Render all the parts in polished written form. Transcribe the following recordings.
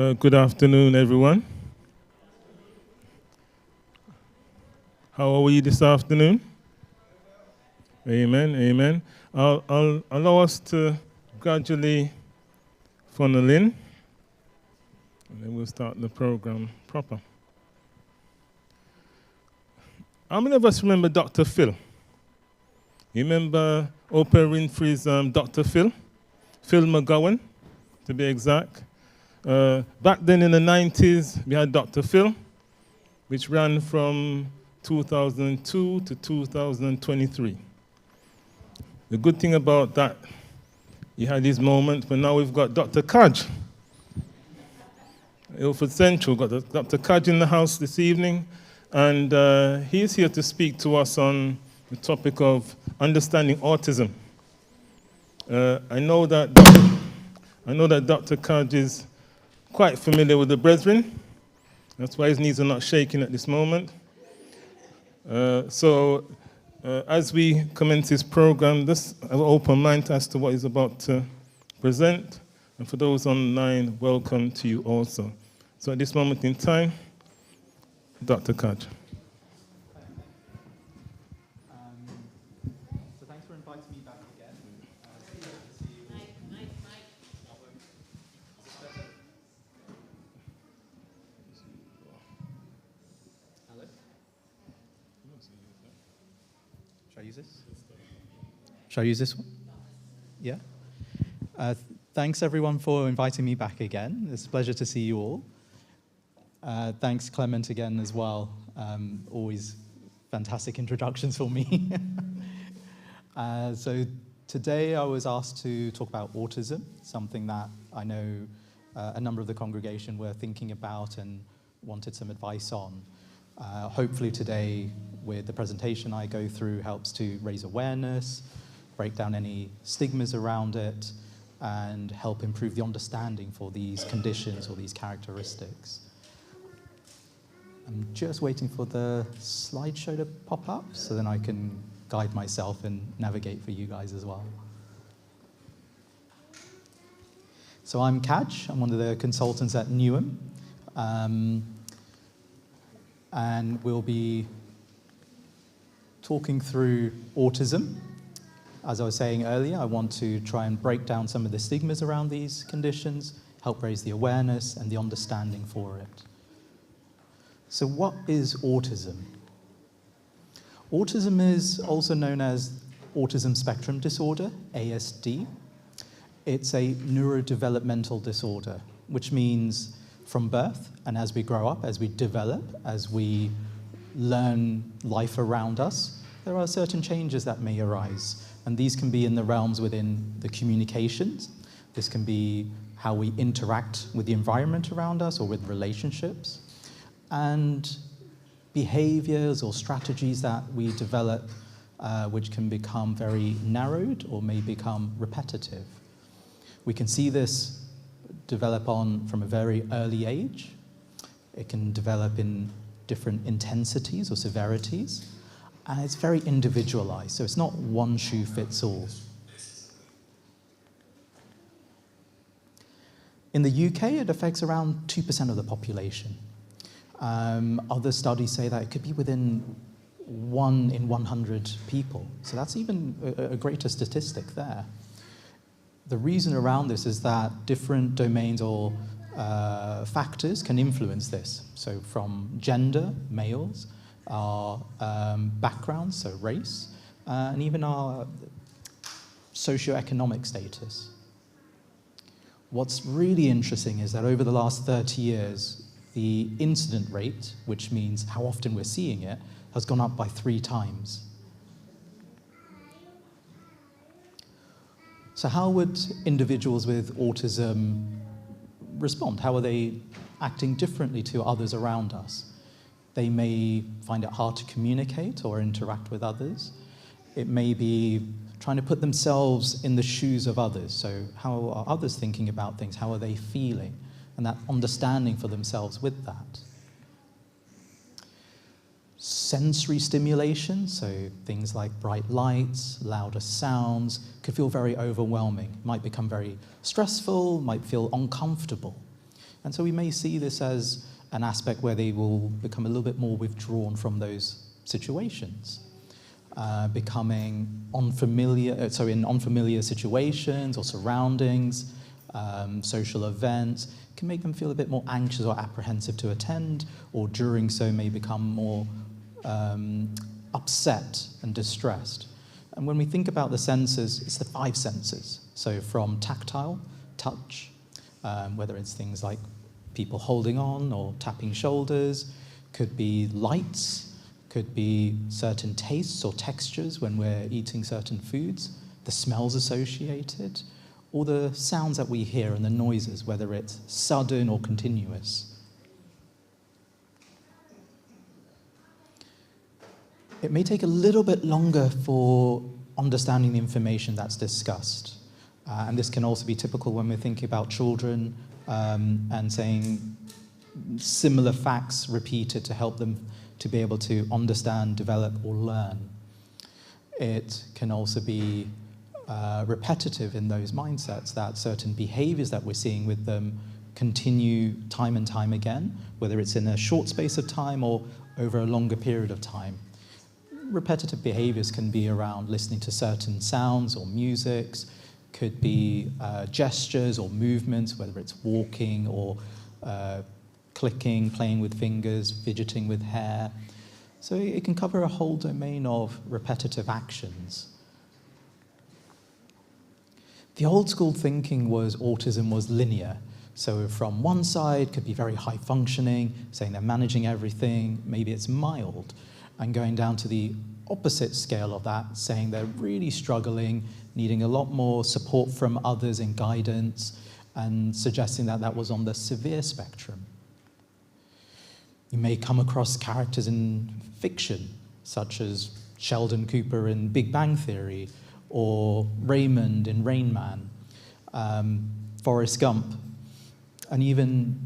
Good afternoon, everyone. How are we this afternoon? Amen, amen. I'll allow us to gradually funnel in, and then we'll start the program proper. How many of us remember Dr. Phil? You remember Oprah Winfrey's Dr. Phil? Phil McGowan, to be exact. Back then in the 90s, we had Dr. Phil, which ran from 2002 to 2023. The good thing about that, he had his moment, but now we've got Doctor Kaj. Ilford Central got Dr. Kaj in the house this evening, and he's here to speak to us on the topic of understanding autism. I know that Dr. Kaj is quite familiar with the brethren. That's why his knees are not shaking at this moment. So as we commence this program, just have an open mind as to what he's about to present. And for those online, welcome to you also. So at this moment in time, Dr. Kaj. So thanks for inviting me back again. Hello? Should I use this? Should I use this one? Yeah? Thanks, everyone, for inviting me back again. It's a pleasure to see you all. Thanks, Clement, again, as well. Always fantastic introductions for me. So today I was asked to talk about autism, something that I know a number of the congregation were thinking about and wanted some advice on. Hopefully today, with the presentation I go through, helps to raise awareness, break down any stigmas around it, and help improve the understanding for these conditions or these characteristics. I'm just waiting for the slideshow to pop up so then I can guide myself and navigate for you guys as well. So I'm Kaj. I'm one of the consultants at Newham. And we'll be talking through autism. As I was saying earlier, I want to try and break down some of the stigmas around these conditions, help raise the awareness and the understanding for it. So what is autism? Autism is also known as autism spectrum disorder, ASD. It's a neurodevelopmental disorder, which means from birth and as we grow up, as we develop, as we learn life around us, there are certain changes that may arise. And these can be in the realms within the communications. This can be how we interact with the environment around us or with relationships. And behaviors or strategies that we develop which can become very narrowed or may become repetitive. We can see this develop on from a very early age. It can develop in different intensities or severities. And it's very individualized, so it's not one shoe fits all. In the UK, it affects around 2% of the population. Other studies say that it could be within 1 in 100 people. So that's even a greater statistic there. The reason around this is that different domains or factors can influence this. So from gender, males, our backgrounds, so race, and even our socioeconomic status. What's really interesting is that over the last 30 years, the incident rate, which means how often we're seeing it, has gone up by 3 times. So how would individuals with autism respond? How are they acting differently to others around us? They may find it hard to communicate or interact with others. It may be trying to put themselves in the shoes of others. So how are others thinking about things? How are they feeling? And that understanding for themselves with that. Sensory stimulation, so things like bright lights, louder sounds, could feel very overwhelming. Might become very stressful, might feel uncomfortable. And so we may see this as an aspect where they will become a little bit more withdrawn from those situations, becoming in unfamiliar situations or surroundings, social events, can make them feel a bit more anxious or apprehensive to attend, or during so may become more upset and distressed. And when we think about the senses, it's the 5 senses. So from tactile, touch, whether it's things like people holding on or tapping shoulders, could be lights, could be certain tastes or textures when we're eating certain foods, the smells associated, or the sounds that we hear and the noises, whether it's sudden or continuous. It may take a little bit longer for understanding the information that's discussed. And this can also be typical when we're thinking about children and saying similar facts repeated to help them to be able to understand, develop, or learn. It can also be repetitive in those mindsets, that certain behaviors that we're seeing with them continue time and time again, whether it's in a short space of time or over a longer period of time. Repetitive behaviors can be around listening to certain sounds or musics, could be gestures or movements, whether it's walking or clicking, playing with fingers, fidgeting with hair. So it can cover a whole domain of repetitive actions. The old school thinking was autism was linear. So from one side could be very high functioning, saying they're managing everything, maybe it's mild, and going down to the opposite scale of that, saying they're really struggling, needing a lot more support from others and guidance, and suggesting that that was on the severe spectrum. You may come across characters in fiction, such as Sheldon Cooper in Big Bang Theory, or Raymond in Rain Man, Forrest Gump, and even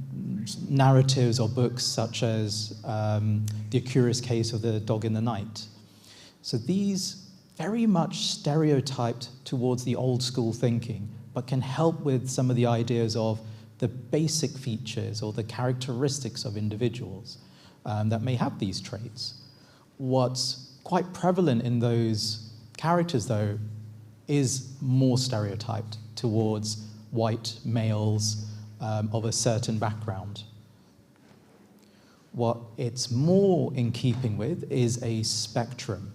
narratives or books such as The Curious Case of the Dog in the Night. So these very much stereotyped towards the old school thinking, but can help with some of the ideas of the basic features or the characteristics of individuals that may have these traits. What's quite prevalent in those characters, though, is more stereotyped towards white males of a certain background. What it's more in keeping with is a spectrum.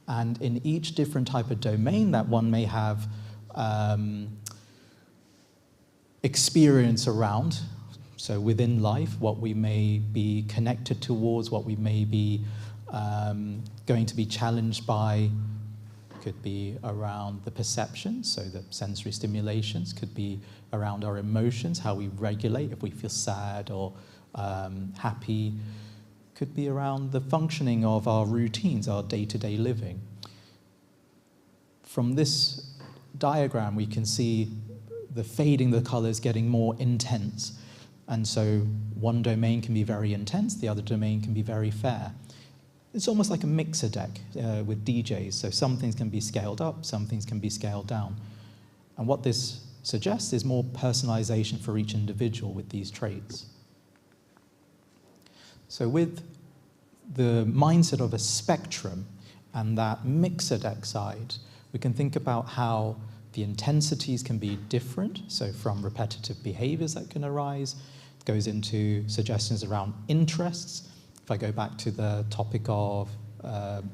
And in each different type of domain that one may have experience around, so within life, what we may be connected towards, what we may be going to be challenged by, could be around the perceptions, so the sensory stimulations, could be around our emotions, how we regulate if we feel sad or happy, could be around the functioning of our routines, our day-to-day living. From this diagram, we can see the fading, the colors getting more intense. And so one domain can be very intense, the other domain can be very fair. It's almost like a mixer deck with DJs. So some things can be scaled up, some things can be scaled down. And what this suggests is more personalization for each individual with these traits. So with the mindset of a spectrum and that mixer deck side, we can think about how the intensities can be different. So from repetitive behaviors that can arise, it goes into suggestions around interests. If I go back to the topic of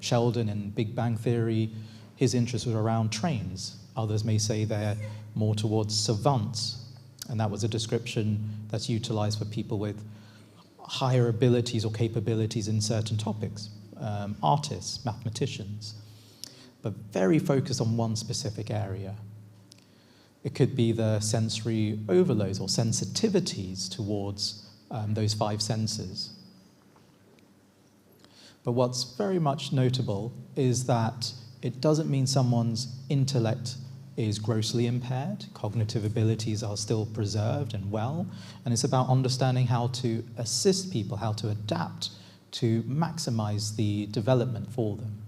Sheldon in Big Bang Theory, his interest was around trains. Others may say they're more towards savants, and that was a description that's utilized for people with higher abilities or capabilities in certain topics, artists, mathematicians, but very focused on one specific area. It could be the sensory overloads or sensitivities towards those 5 senses. But what's very much notable is that it doesn't mean someone's intellect is grossly impaired. Cognitive abilities are still preserved and well, and it's about understanding how to assist people, how to adapt to maximize the development for them.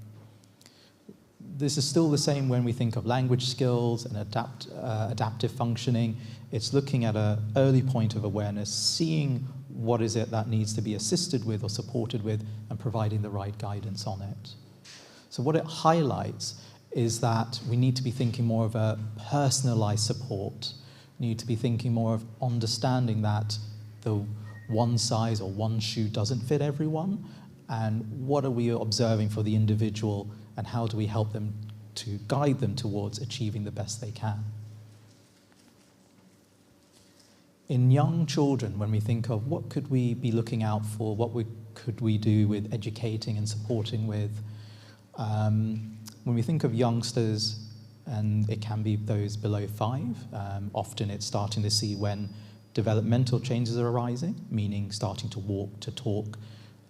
this is still the same when we think of language skills and adaptive functioning. It's looking at an early point of awareness, seeing what is it that needs to be assisted with or supported with, and providing the right guidance on it. So what it highlights is that we need to be thinking more of a personalized support. We need to be thinking more of understanding that the one size or one shoe doesn't fit everyone, and what are we observing for the individual, and how do we help them to guide them towards achieving the best they can. In young children, when we think of what could we be looking out for, could we do with educating and supporting with, when we think of youngsters, and it can be those below 5, often it's starting to see when developmental changes are arising, meaning starting to walk, to talk,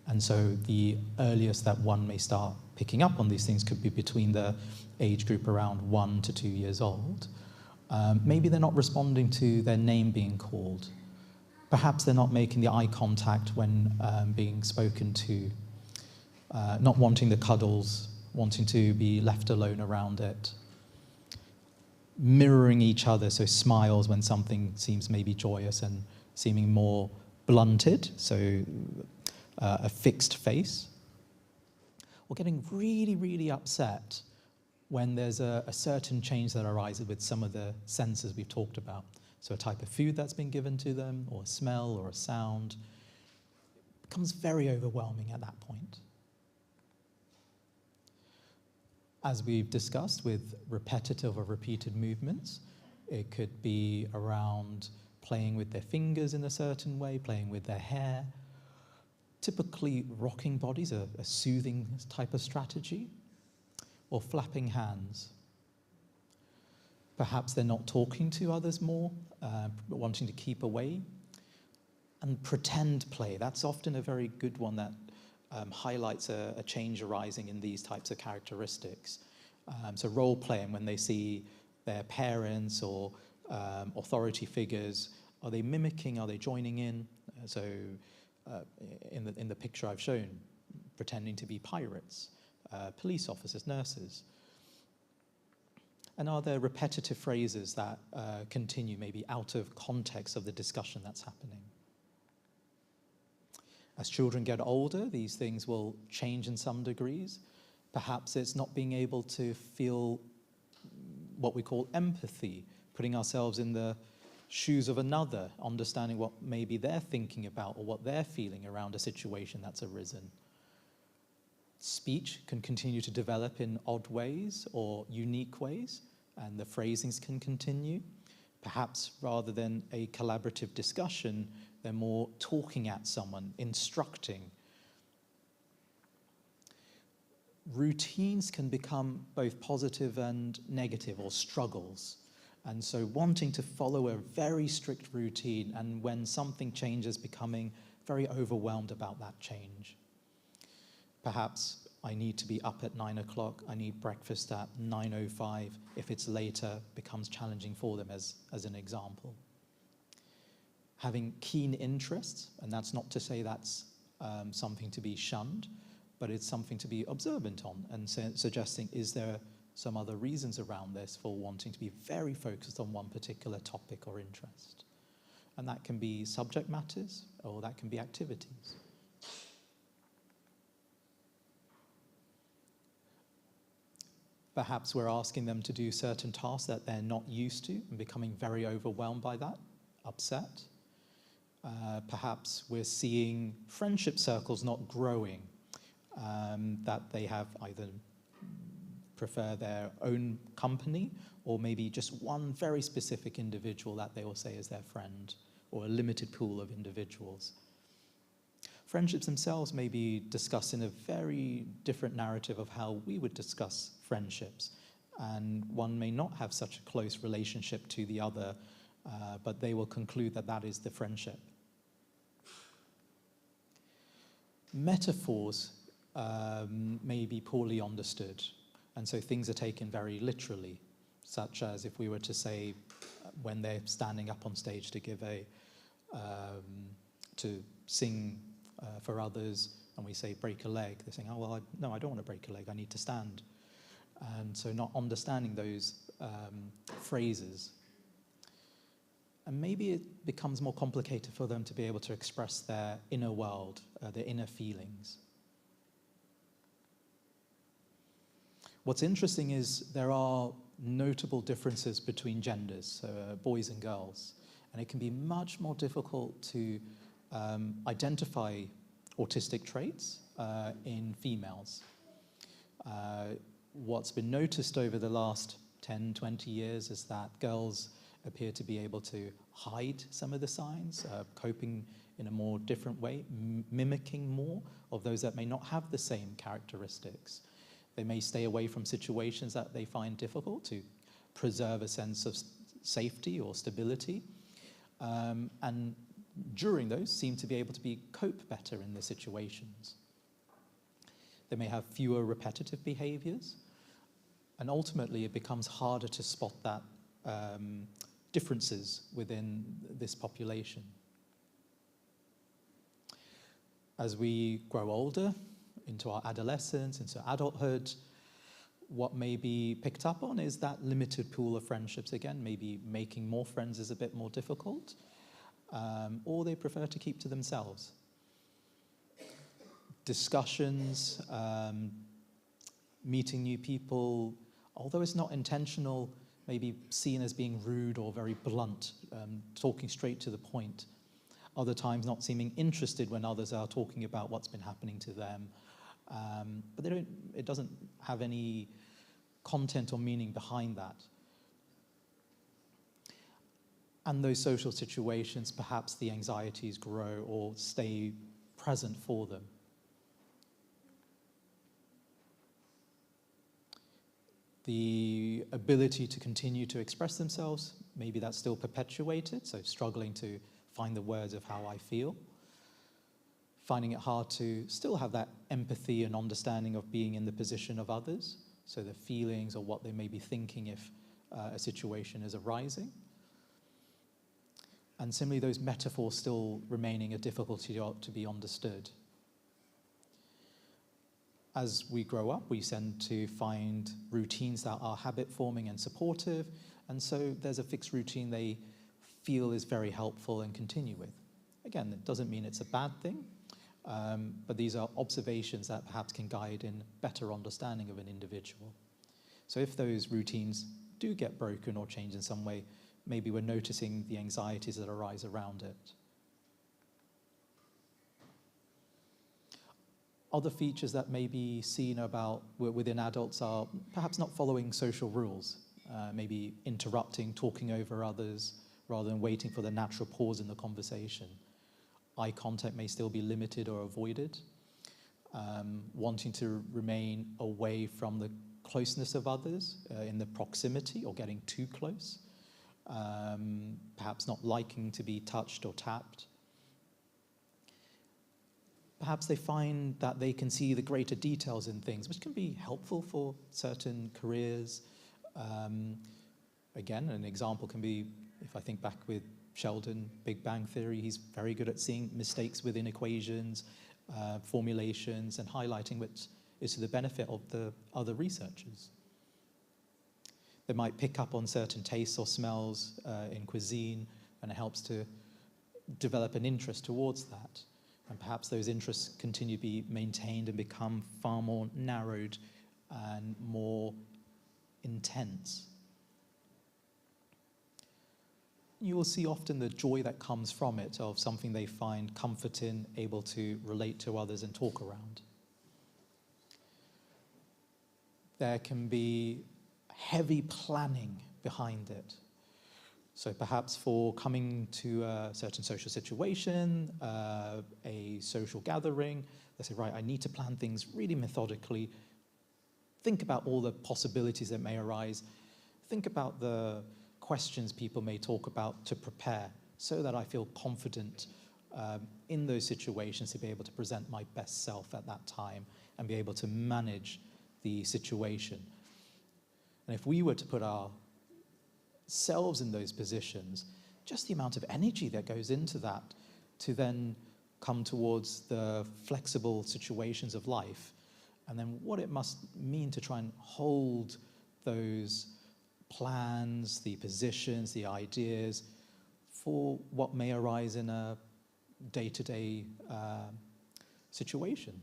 and so the earliest that one may start picking up on these things could be between the age group around 1 to 2 years old. Maybe they're not responding to their name being called. Perhaps they're not making the eye contact when being spoken to, not wanting the cuddles, wanting to be left alone around it. Mirroring each other, so smiles when something seems maybe joyous, and seeming more blunted, so a fixed face. Or getting really, really upset when there's a certain change that arises with some of the senses we've talked about. So a type of food that's been given to them, or a smell, or a sound, becomes very overwhelming at that point. As we've discussed with repetitive or repeated movements, it could be around playing with their fingers in a certain way, playing with their hair. Typically, rocking bodies are a soothing type of strategy, or flapping hands. Perhaps they're not talking to others more, but wanting to keep away. And pretend play, that's often a very good one that highlights a change arising in these types of characteristics. So role playing, when they see their parents or authority figures, are they mimicking, are they joining in? So in the picture I've shown, pretending to be pirates, police officers, nurses. And are there repetitive phrases that continue, maybe out of context of the discussion that's happening? As children get older, these things will change in some degrees. Perhaps it's not being able to feel what we call empathy, putting ourselves in the shoes of another, understanding what maybe they're thinking about or what they're feeling around a situation that's arisen. Speech can continue to develop in odd ways or unique ways, and the phrasings can continue. Perhaps rather than a collaborative discussion, they're more talking at someone, instructing. Routines can become both positive and negative, or struggles. And so wanting to follow a very strict routine, and when something changes, becoming very overwhelmed about that change. Perhaps I need to be up at 9 o'clock, I need breakfast at 9:05. If it's later, becomes challenging for them, as an example. Having keen interests, and that's not to say that's something to be shunned, but it's something to be observant on, and suggesting, is there some other reasons around this for wanting to be very focused on one particular topic or interest? And that can be subject matters, or that can be activities. Perhaps we're asking them to do certain tasks that they're not used to and becoming very overwhelmed by that, upset. Perhaps we're seeing friendship circles not growing, that they have either prefer their own company, or maybe just one very specific individual that they will say is their friend, or a limited pool of individuals. Friendships themselves may be discussed in a very different narrative of how we would discuss friendships, and one may not have such a close relationship to the other, but they will conclude that that is the friendship. Metaphors may be poorly understood, and so things are taken very literally, such as if we were to say, when they're standing up on stage to give to sing for others, and we say break a leg, they're saying, oh well, no, I don't want to break a leg, I need to stand. And so not understanding those phrases. And maybe it becomes more complicated for them to be able to express their inner world, their inner feelings. What's interesting is there are notable differences between genders, so boys and girls. And it can be much more difficult to identify autistic traits in females. What's been noticed over the last 10, 20 years is that girls appear to be able to hide some of the signs, coping in a more different way, mimicking more of those that may not have the same characteristics. They may stay away from situations that they find difficult to preserve a sense of safety or stability. And during those, seem to be able to cope better in the situations. They may have fewer repetitive behaviors, and ultimately it becomes harder to spot that differences within this population. As we grow older, into our adolescence, into adulthood, what may be picked up on is that limited pool of friendships again. Maybe making more friends is a bit more difficult, or they prefer to keep to themselves. Discussions, meeting new people, although it's not intentional, maybe seen as being rude or very blunt, talking straight to the point. Other times not seeming interested when others are talking about what's been happening to them. But it doesn't have any content or meaning behind that. And those social situations, perhaps the anxieties grow or stay present for them. The ability to continue to express themselves, maybe that's still perpetuated, so struggling to find the words of how I feel. Finding it hard to still have that empathy and understanding of being in the position of others, so the feelings or what they may be thinking if a situation is arising. And similarly, those metaphors still remaining a difficulty to be understood. As we grow up, we tend to find routines that are habit-forming and supportive, and so there's a fixed routine they feel is very helpful and continue with. Again, it doesn't mean it's a bad thing, but these are observations that perhaps can guide in better understanding of an individual. So if those routines do get broken or change in some way, maybe we're noticing the anxieties that arise around it. Other features that may be seen about within adults are perhaps not following social rules, maybe interrupting, talking over others, rather than waiting for the natural pause in the conversation. Eye contact may still be limited or avoided. Wanting to remain away from the closeness of others, in the proximity or getting too close. Perhaps not liking to be touched or tapped. Perhaps they find that they can see the greater details in things, which can be helpful for certain careers. Again, an example can be, if I think back with Sheldon, Big Bang Theory, he's very good at seeing mistakes within equations, formulations, and highlighting which is to the benefit of the other researchers. They might pick up on certain tastes or smells in cuisine, and it helps to develop an interest towards that. And perhaps those interests continue to be maintained and become far more narrowed and more intense. You will see often the joy that comes from it, of something they find comfort in, able to relate to others and talk around. There can be heavy planning behind it. So perhaps for coming to a certain social situation, a social gathering, they say, right, I need to plan things really methodically. Think about all the possibilities that may arise. Think about the questions people may talk about to prepare, so that I feel confident in those situations to be able to present my best self at that time and be able to manage the situation. And if we were to put ourselves in those positions, just the amount of energy that goes into that to then come towards the flexible situations of life and then what it must mean to try and hold those plans, the positions, the ideas for what may arise in a day-to-day situation.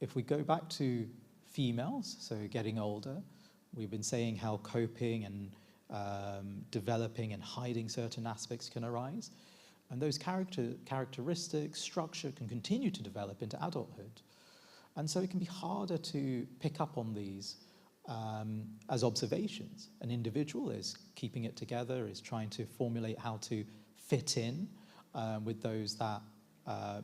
If we go back to females, so getting older, we've been saying how coping and developing and hiding certain aspects can arise. And those characteristics, structure can continue to develop into adulthood. And so it can be harder to pick up on these as observations. An individual is keeping it together, is trying to formulate how to fit in with those that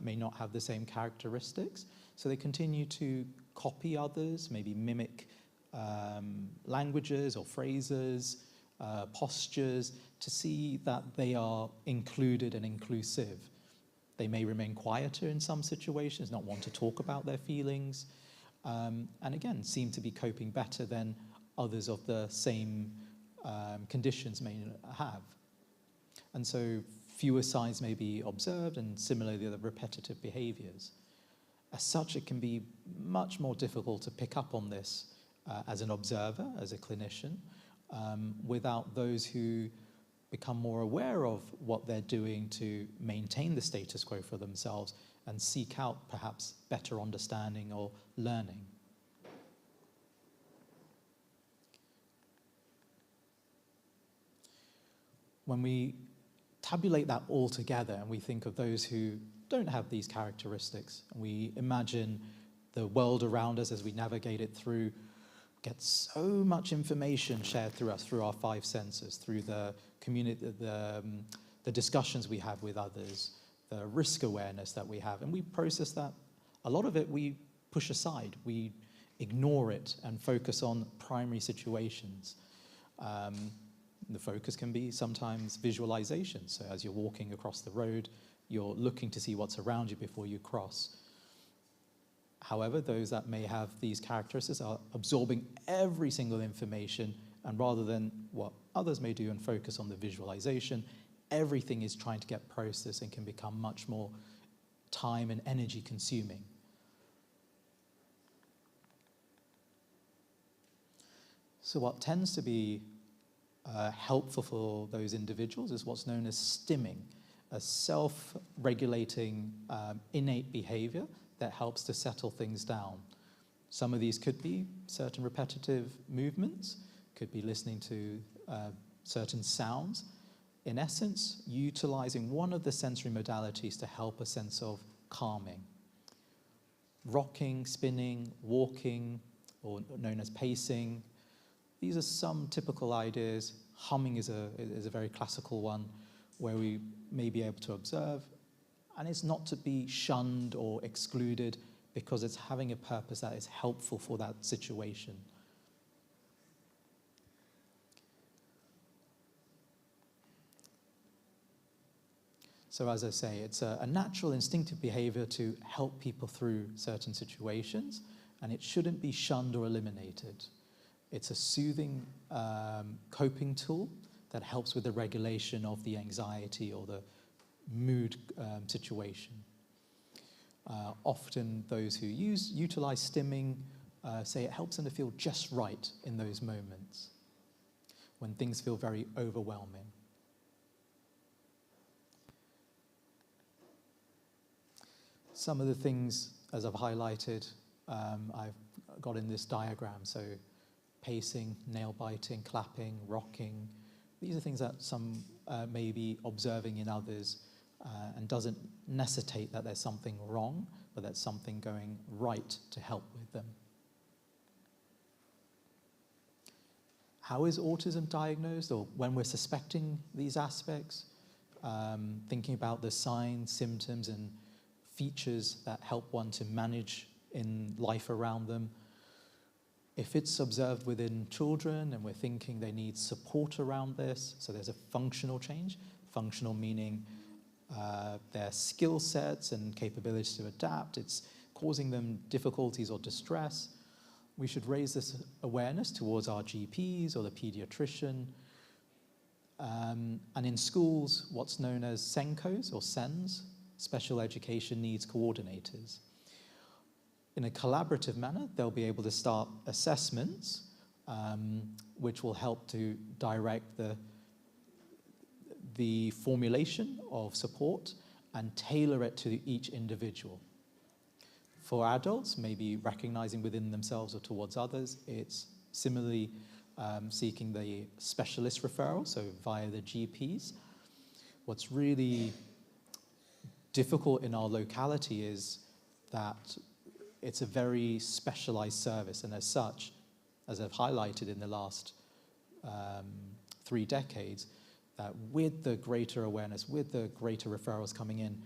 may not have the same characteristics. So they continue to copy others, maybe mimic languages or phrases, postures, to see that they are included and inclusive. They may remain quieter in some situations, not want to talk about their feelings, and again, seem to be coping better than others of the same conditions may have. And so fewer signs may be observed, and similarly the repetitive behaviors. As such, it can be much more difficult to pick up on this as an observer, as a clinician, without those who become more aware of what they're doing to maintain the status quo for themselves and seek out perhaps better understanding or learning. When we tabulate that all together and we think of those who don't have these characteristics, and we imagine the world around us as we navigate it through, get so much information shared through us, through our five senses, through the community, the discussions we have with others, the risk awareness that we have, and we process that. A lot of it we push aside, we ignore it and focus on primary situations. The focus can be sometimes visualization. So as you're walking across the road, you're looking to see what's around you before you cross. However, those that may have these characteristics are absorbing every single information, and rather than what others may do and focus on the visualization, everything is trying to get processed and can become much more time and energy consuming. So what tends to be helpful for those individuals is what's known as stimming, a self-regulating innate behavior that helps to settle things down. Some of these could be certain repetitive movements, could be listening to certain sounds. In essence, utilizing one of the sensory modalities to help a sense of calming. Rocking, spinning, walking, or known as pacing. These are some typical ideas. Humming is a very classical one where we may be able to observe. And it's not to be shunned or excluded because it's having a purpose that is helpful for that situation. So as I say, it's a natural instinctive behavior to help people through certain situations, and it shouldn't be shunned or eliminated. It's a soothing coping tool that helps with the regulation of the anxiety or the mood situation. Often those who utilize stimming say it helps them to feel just right in those moments when things feel very overwhelming. Some of the things, as I've highlighted, I've got in this diagram. So pacing, nail biting, clapping, rocking. These are things that some may be observing in others and doesn't necessitate that there's something wrong, but that's something going right to help with them. How is autism diagnosed, or when we're suspecting these aspects? Thinking about the signs, symptoms, and features that help one to manage in life around them. If it's observed within children and we're thinking they need support around this, so there's a functional change. Functional meaning their skill sets and capabilities to adapt, it's causing them difficulties or distress. We should raise this awareness towards our GPs or the pediatrician. And in schools, what's known as SENCOs or SENs, Special Education Needs Coordinators. In a collaborative manner, they'll be able to start assessments, which will help to direct the formulation of support and tailor it to each individual. For adults, maybe recognizing within themselves or towards others, it's similarly seeking the specialist referral, so via the GPs. What's really difficult in our locality is that it's a very specialized service, and as such, as I've highlighted in the last 3 decades, that with the greater awareness, with the greater referrals coming in,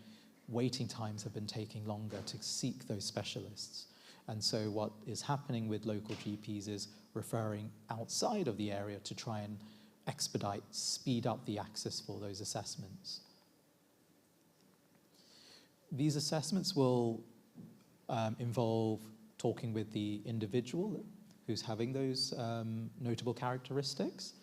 waiting times have been taking longer to seek those specialists. And so what is happening with local GPs is referring outside of the area to try and expedite, speed up the access for those assessments. These assessments will involve talking with the individual who's having those notable characteristics,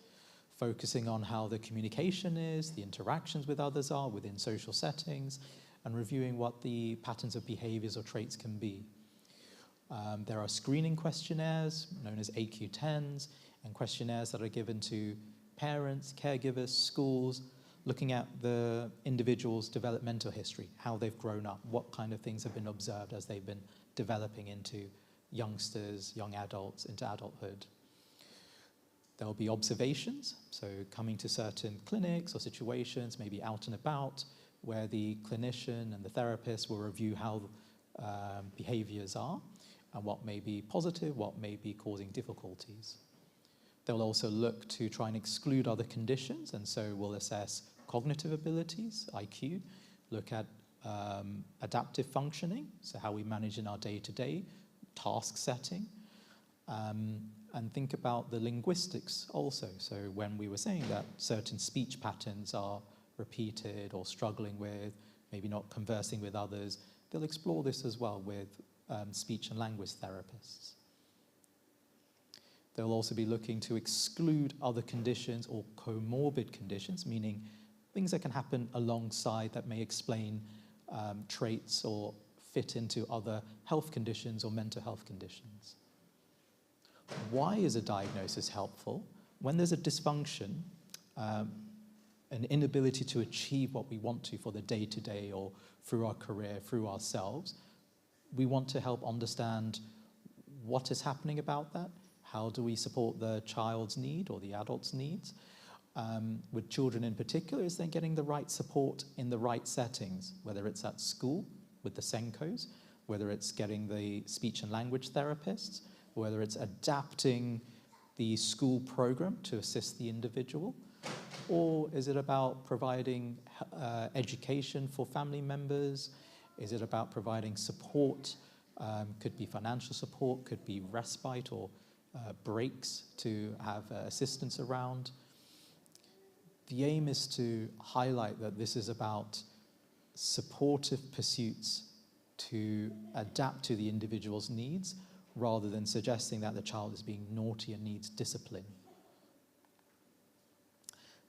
focusing on how the communication is, the interactions with others are within social settings, and reviewing what the patterns of behaviors or traits can be. There are screening questionnaires known as AQ10s, and questionnaires that are given to parents, caregivers, schools, looking at the individual's developmental history, how they've grown up, what kind of things have been observed as they've been developing into youngsters, young adults, into adulthood. There will be observations, so coming to certain clinics or situations, maybe out and about, where the clinician and the therapist will review how behaviors are and what may be positive, what may be causing difficulties. They'll also look to try and exclude other conditions, and so we'll assess cognitive abilities, IQ, look at adaptive functioning, so how we manage in our day-to-day, task setting, and think about the linguistics also. So when we were saying that certain speech patterns are repeated or struggling with, maybe not conversing with others, they'll explore this as well with speech and language therapists. They'll also be looking to exclude other conditions or comorbid conditions, meaning things that can happen alongside that may explain traits or fit into other health conditions or mental health conditions. Why is a diagnosis helpful? When there's a dysfunction, an inability to achieve what we want to for the day-to-day or through our career, through ourselves, we want to help understand what is happening about that. How do we support the child's need or the adult's needs? With children in particular, is then getting the right support in the right settings, whether it's at school with the Senkos, whether it's getting the speech and language therapists, whether it's adapting the school program to assist the individual, or is it about providing education for family members? Is it about providing support? Could be financial support, could be respite or breaks to have assistance around. The aim is to highlight that this is about supportive pursuits to adapt to the individual's needs, rather than suggesting that the child is being naughty and needs discipline.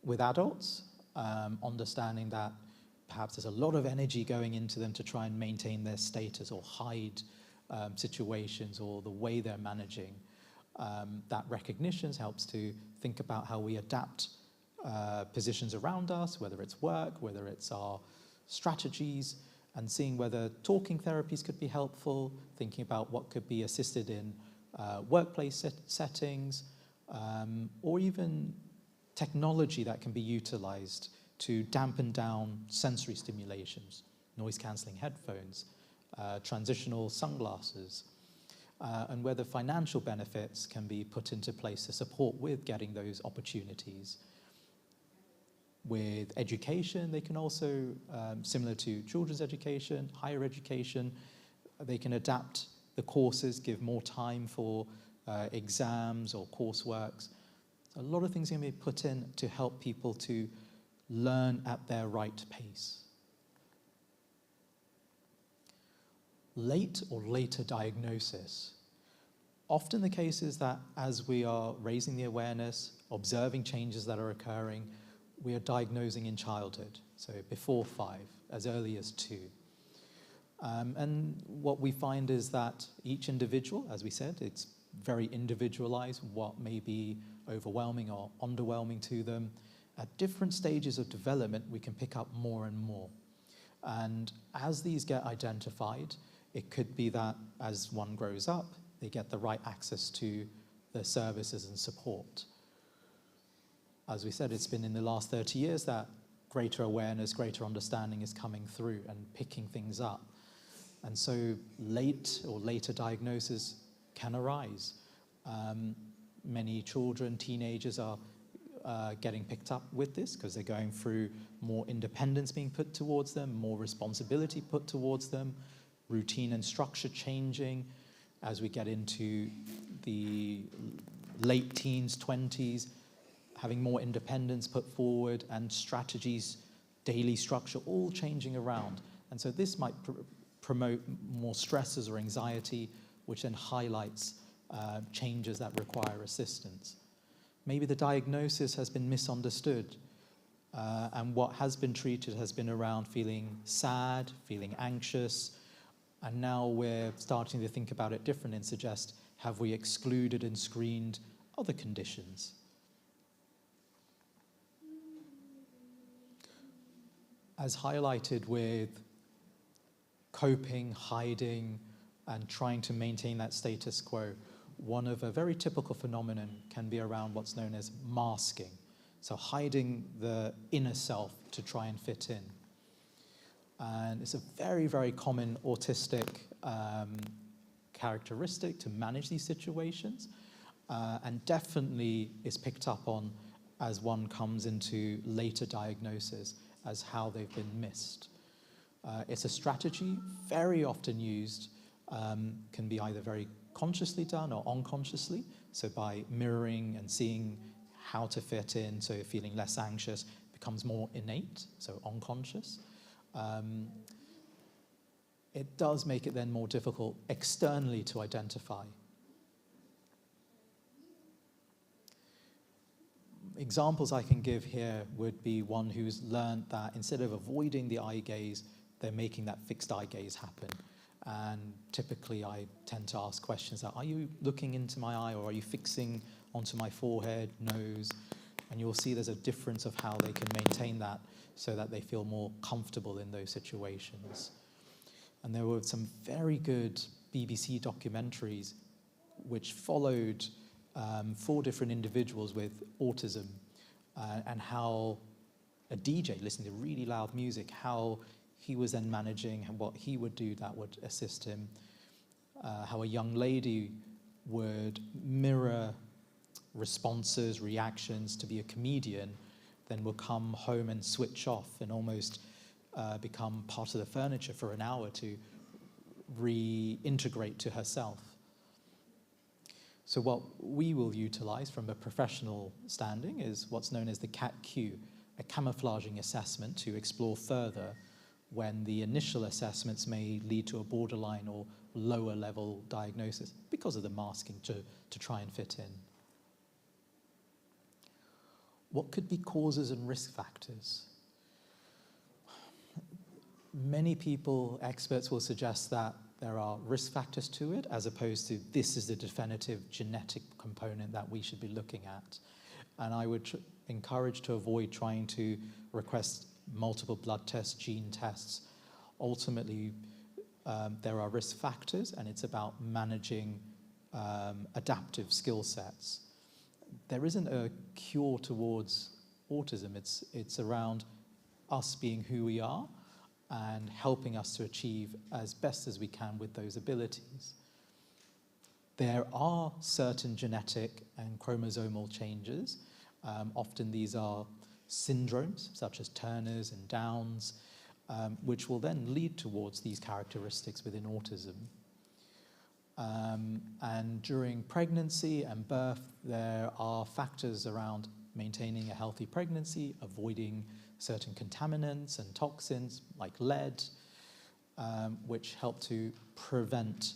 With adults, understanding that perhaps there's a lot of energy going into them to try and maintain their status or hide situations or the way they're managing. That recognition helps to think about how we adapt positions around us, whether it's work, whether it's our strategies, and seeing whether talking therapies could be helpful, thinking about what could be assisted in workplace settings, or even technology that can be utilized to dampen down sensory stimulations, noise-cancelling headphones, transitional sunglasses, and whether financial benefits can be put into place to support with getting those opportunities. With education, they can also, similar to children's education, higher education, they can adapt the courses, give more time for exams or courseworks. A lot of things can be put in to help people to learn at their right pace. Late or later diagnosis. Often the case is that as we are raising the awareness, observing changes that are occurring, we are diagnosing in childhood, so before 5, as early as 2. And what we find is that each individual, as we said, it's very individualized, what may be overwhelming or underwhelming to them. At different stages of development, we can pick up more and more. And as these get identified, it could be that as one grows up, they get the right access to the services and support. As we said, it's been in the last 30 years that greater awareness, greater understanding is coming through and picking things up. And so late or later diagnosis can arise. Many children, teenagers are getting picked up with this because they're going through more independence being put towards them, more responsibility put towards them, routine and structure changing as we get into the late teens, 20s, having more independence put forward and strategies, daily structure, all changing around. And so this might promote more stresses or anxiety, which then highlights changes that require assistance. Maybe the diagnosis has been misunderstood, and what has been treated has been around feeling sad, feeling anxious, and now we're starting to think about it differently and suggest, have we excluded and screened other conditions? As highlighted with coping, hiding, and trying to maintain that status quo, one of a very typical phenomenon can be around what's known as masking. So hiding the inner self to try and fit in. And it's a very, very common autistic characteristic to manage these situations, and definitely is picked up on as one comes into later diagnosis as how they've been missed. It's a strategy very often used, can be either very consciously done or unconsciously, so by mirroring and seeing how to fit in, so feeling less anxious becomes more innate, so unconscious. It does make it then more difficult externally to identify. Examples I can give here would be one who's learned that instead of avoiding the eye gaze, they're making that fixed eye gaze happen. And typically I tend to ask questions like, are you looking into my eye, or are you fixing onto my forehead, nose? And you'll see there's a difference of how they can maintain that so that they feel more comfortable in those situations. And there were some very good BBC documentaries which followed 4 different individuals with autism, and how a DJ listening to really loud music, how he was then managing and what he would do that would assist him, how a young lady would mirror responses, reactions to be a comedian, then will come home and switch off and almost become part of the furniture for an hour to reintegrate to herself. So what we will utilize from a professional standing is what's known as the CAT-Q, a camouflaging assessment to explore further when the initial assessments may lead to a borderline or lower level diagnosis because of the masking to try and fit in. What could be causes and risk factors? Many people, experts, will suggest that there are risk factors to it, as opposed to this is the definitive genetic component that we should be looking at. And I would encourage to avoid trying to request multiple blood tests, gene tests. Ultimately, there are risk factors, and it's about managing adaptive skill sets. There isn't a cure towards autism. It's around us being who we are and helping us to achieve as best as we can with those abilities. There are certain genetic and chromosomal changes. Often these are syndromes, such as Turner's and Down's, which will then lead towards these characteristics within autism. And during pregnancy and birth, there are factors around maintaining a healthy pregnancy, avoiding certain contaminants and toxins like lead, which help to prevent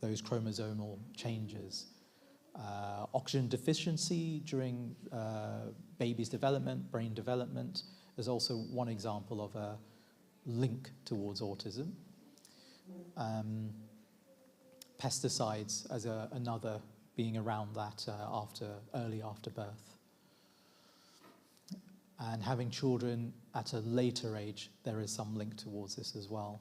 those chromosomal changes. Oxygen deficiency during baby's development, brain development, is also one example of a link towards autism. Pesticides as another being around that early after birth. And having children at a later age, there is some link towards this as well.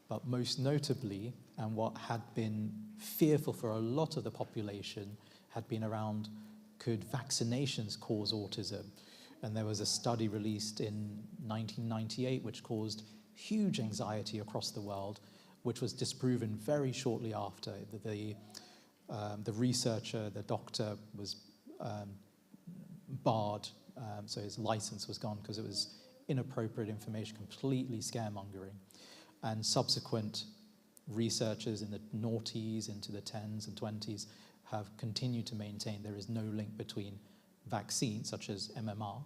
But most notably, and what had been fearful for a lot of the population, had been around, could vaccinations cause autism? And there was a study released in 1998 which caused huge anxiety across the world, which was disproven very shortly after. The researcher, the doctor, was barred, so his license was gone because it was inappropriate information, completely scaremongering. And subsequent researchers in the noughties into the 10s and 20s have continued to maintain there is no link between vaccines, such as MMR,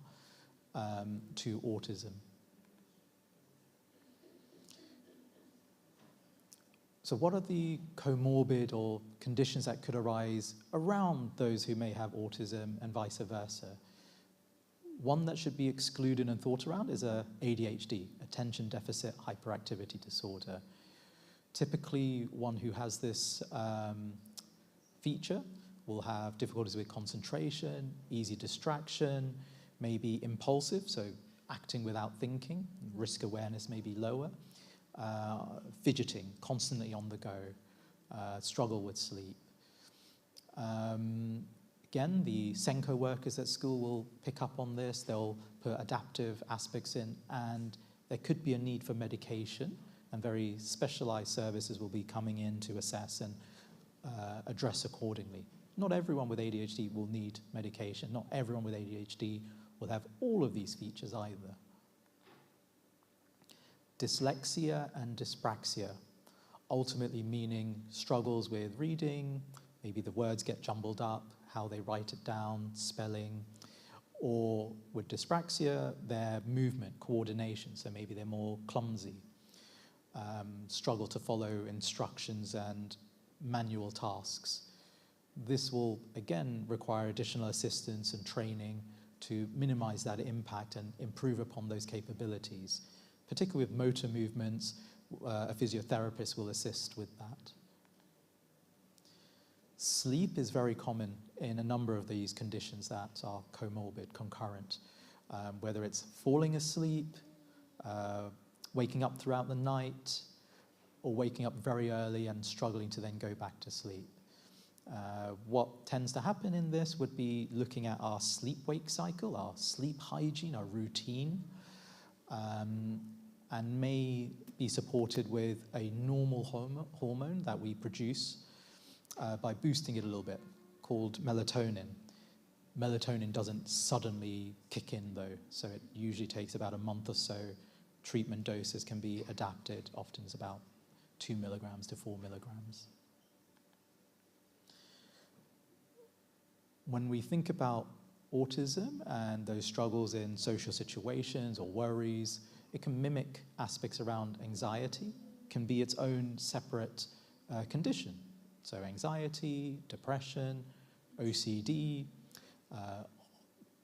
to autism. So what are the comorbid or conditions that could arise around those who may have autism and vice versa? One that should be excluded and thought around is ADHD, attention deficit hyperactivity disorder. Typically, one who has this feature will have difficulties with concentration, easy distraction, maybe impulsive, so acting without thinking, risk awareness may be lower, fidgeting, constantly on the go, struggle with sleep. Again, the Senko workers at school will pick up on this. They'll put adaptive aspects in, and there could be a need for medication, and very specialized services will be coming in to assess and address accordingly. Not everyone with ADHD will need medication. Not everyone with ADHD will have all of these features either. Dyslexia and dyspraxia, ultimately meaning struggles with reading, maybe the words get jumbled up, how they write it down, spelling, or with dyspraxia, their movement, coordination, so maybe they're more clumsy, struggle to follow instructions and manual tasks. This will, again, require additional assistance and training to minimize that impact and improve upon those capabilities. Particularly with motor movements, a physiotherapist will assist with that. Sleep is very common in a number of these conditions that are comorbid, concurrent, whether it's falling asleep, waking up throughout the night, or waking up very early and struggling to then go back to sleep. What tends to happen in this would be looking at our sleep-wake cycle, our sleep hygiene, our routine, and may be supported with a normal hormone that we produce by boosting it a little bit, called melatonin. Melatonin doesn't suddenly kick in, though, so it usually takes about a month or so. Treatment doses can be adapted, often it's about 2 milligrams to 4 milligrams. When we think about autism and those struggles in social situations or worries, it can mimic aspects around anxiety, can be its own separate condition. So anxiety, depression, OCD,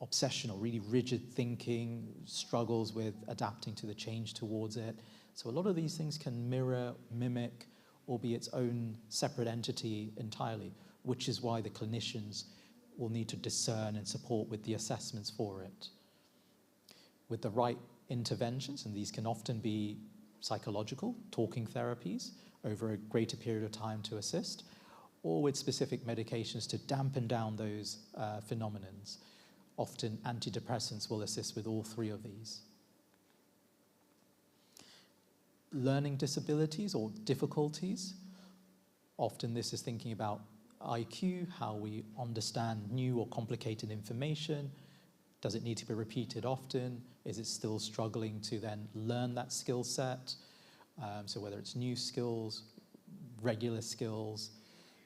obsession or really rigid thinking, struggles with adapting to the change towards it. So a lot of these things can mirror, mimic, or be its own separate entity entirely, which is why the clinicians will need to discern and support with the assessments for it. With the right interventions, and these can often be psychological, talking therapies over a greater period of time to assist, or with specific medications to dampen down those phenomenons. Often antidepressants will assist with all three of these. Learning disabilities or difficulties, often this is thinking about IQ, how we understand new or complicated information. Does it need to be repeated often? Is it still struggling to then learn that skill set? So whether it's new skills, regular skills,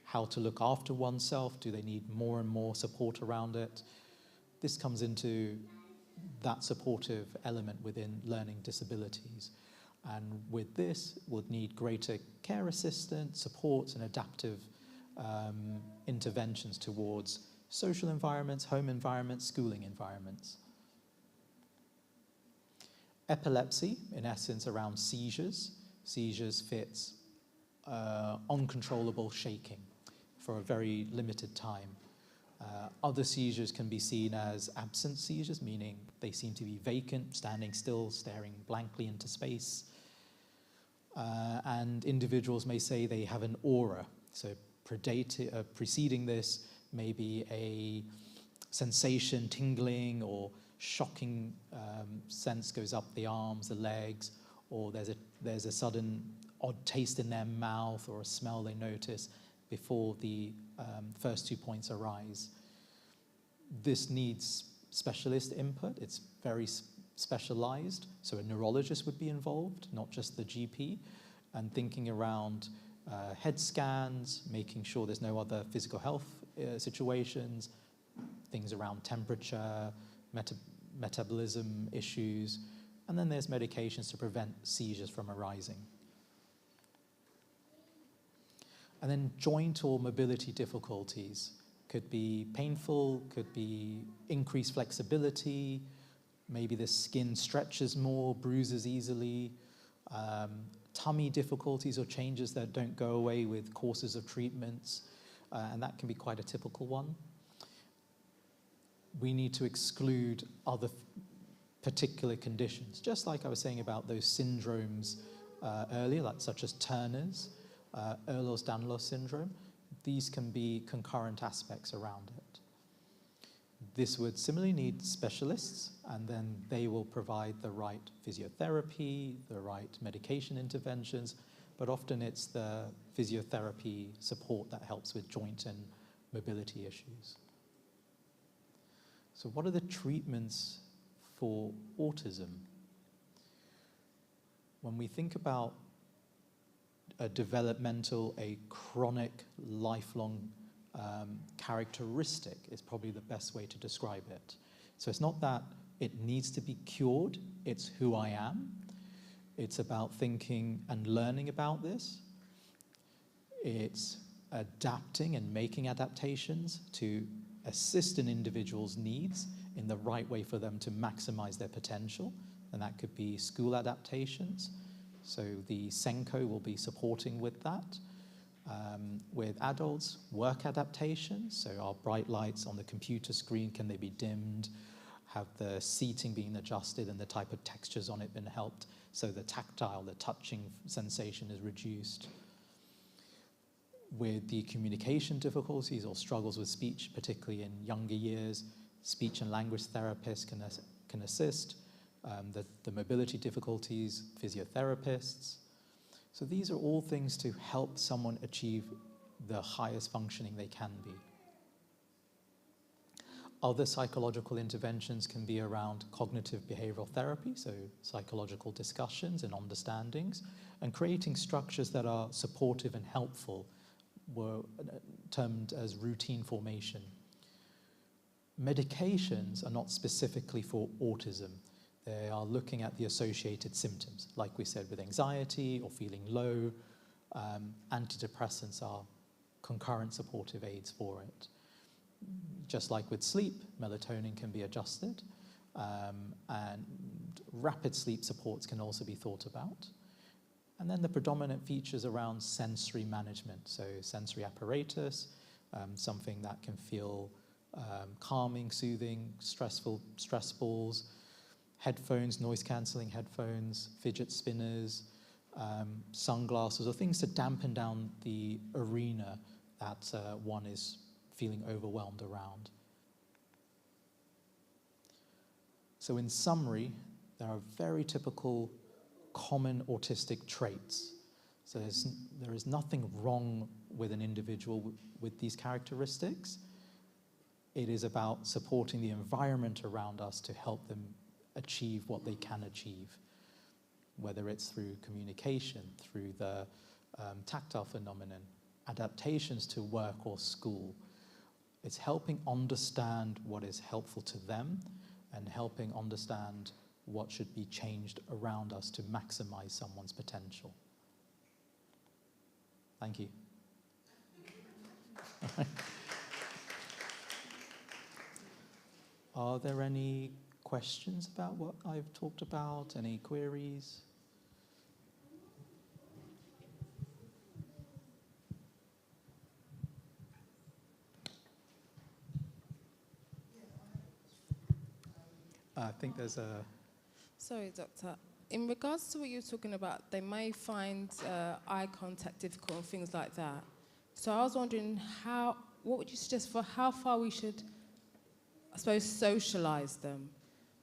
how to look after oneself, do they need more and more support around it? This comes into that supportive element within learning disabilities. And with this, we'll need greater care assistance, supports, and adaptive interventions towards social environments, home environments, schooling environments. Epilepsy, in essence, around seizures, seizures, fits, uncontrollable shaking for a very limited time. Other seizures can be seen as absent seizures, meaning they seem to be vacant, standing still, staring blankly into space. And individuals may say they have an aura. So preceding this may be a sensation, tingling or shocking sense goes up the arms, the legs, or there's a sudden odd taste in their mouth or a smell they notice before the first 2 points arise. This needs specialist input. It's very specialized, so a neurologist would be involved, not just the GP, and thinking around head scans, making sure there's no other physical health situations, things around temperature, metabolism issues, and then there's medications to prevent seizures from arising. And then joint or mobility difficulties could be painful, could be increased flexibility, maybe the skin stretches more, bruises easily, tummy difficulties or changes that don't go away with courses of treatments, and that can be quite a typical one. We need to exclude other particular conditions, just like I was saying about those syndromes earlier, like such as Turner's, Ehlers-Danlos syndrome. These can be concurrent aspects around it. This would similarly need specialists, and then they will provide the right physiotherapy, the right medication interventions, but often it's the physiotherapy support that helps with joint and mobility issues. So what are the treatments for autism? When we think about a developmental, a chronic, lifelong characteristic is probably the best way to describe it. So it's not that it needs to be cured, it's who I am. It's about thinking and learning about this. It's adapting and making adaptations to assist an individual's needs in the right way for them to maximize their potential. And that could be school adaptations. So the Senko will be supporting with that. With adults, work adaptations. So our bright lights on the computer screen, can they be dimmed? Have the seating been adjusted and the type of textures on it been helped so the tactile, the touching sensation is reduced? With the communication difficulties or struggles with speech, particularly in younger years, speech and language therapists can assist. The mobility difficulties, physiotherapists. So these are all things to help someone achieve the highest functioning they can be. Other psychological interventions can be around cognitive behavioral therapy, so psychological discussions and understandings, and creating structures that are supportive and helpful, were termed as routine formation. Medications are not specifically for autism. They are looking at the associated symptoms, like we said with anxiety or feeling low. Antidepressants are concurrent supportive aids for it. Just like with sleep, melatonin can be adjusted, and rapid sleep supports can also be thought about. And then the predominant features around sensory management, so sensory apparatus, something that can feel calming, soothing, stress balls, headphones, noise-cancelling headphones, fidget spinners, sunglasses, or things to dampen down the arena that one is feeling overwhelmed around. So in summary, there are very typical common autistic traits. So there is nothing wrong with an individual with these characteristics. It is about supporting the environment around us to help them achieve what they can achieve, whether it's through communication, through the tactile phenomenon, adaptations to work or school. It's helping understand what is helpful to them and helping understand what should be changed around us to maximize someone's potential. Thank you. Are there any questions about what I've talked about? Any queries? I think there's a... Sorry, Doctor. In regards to what you're talking about, they may find eye contact difficult and things like that. So I was wondering what would you suggest for how far we should, I suppose, socialise them?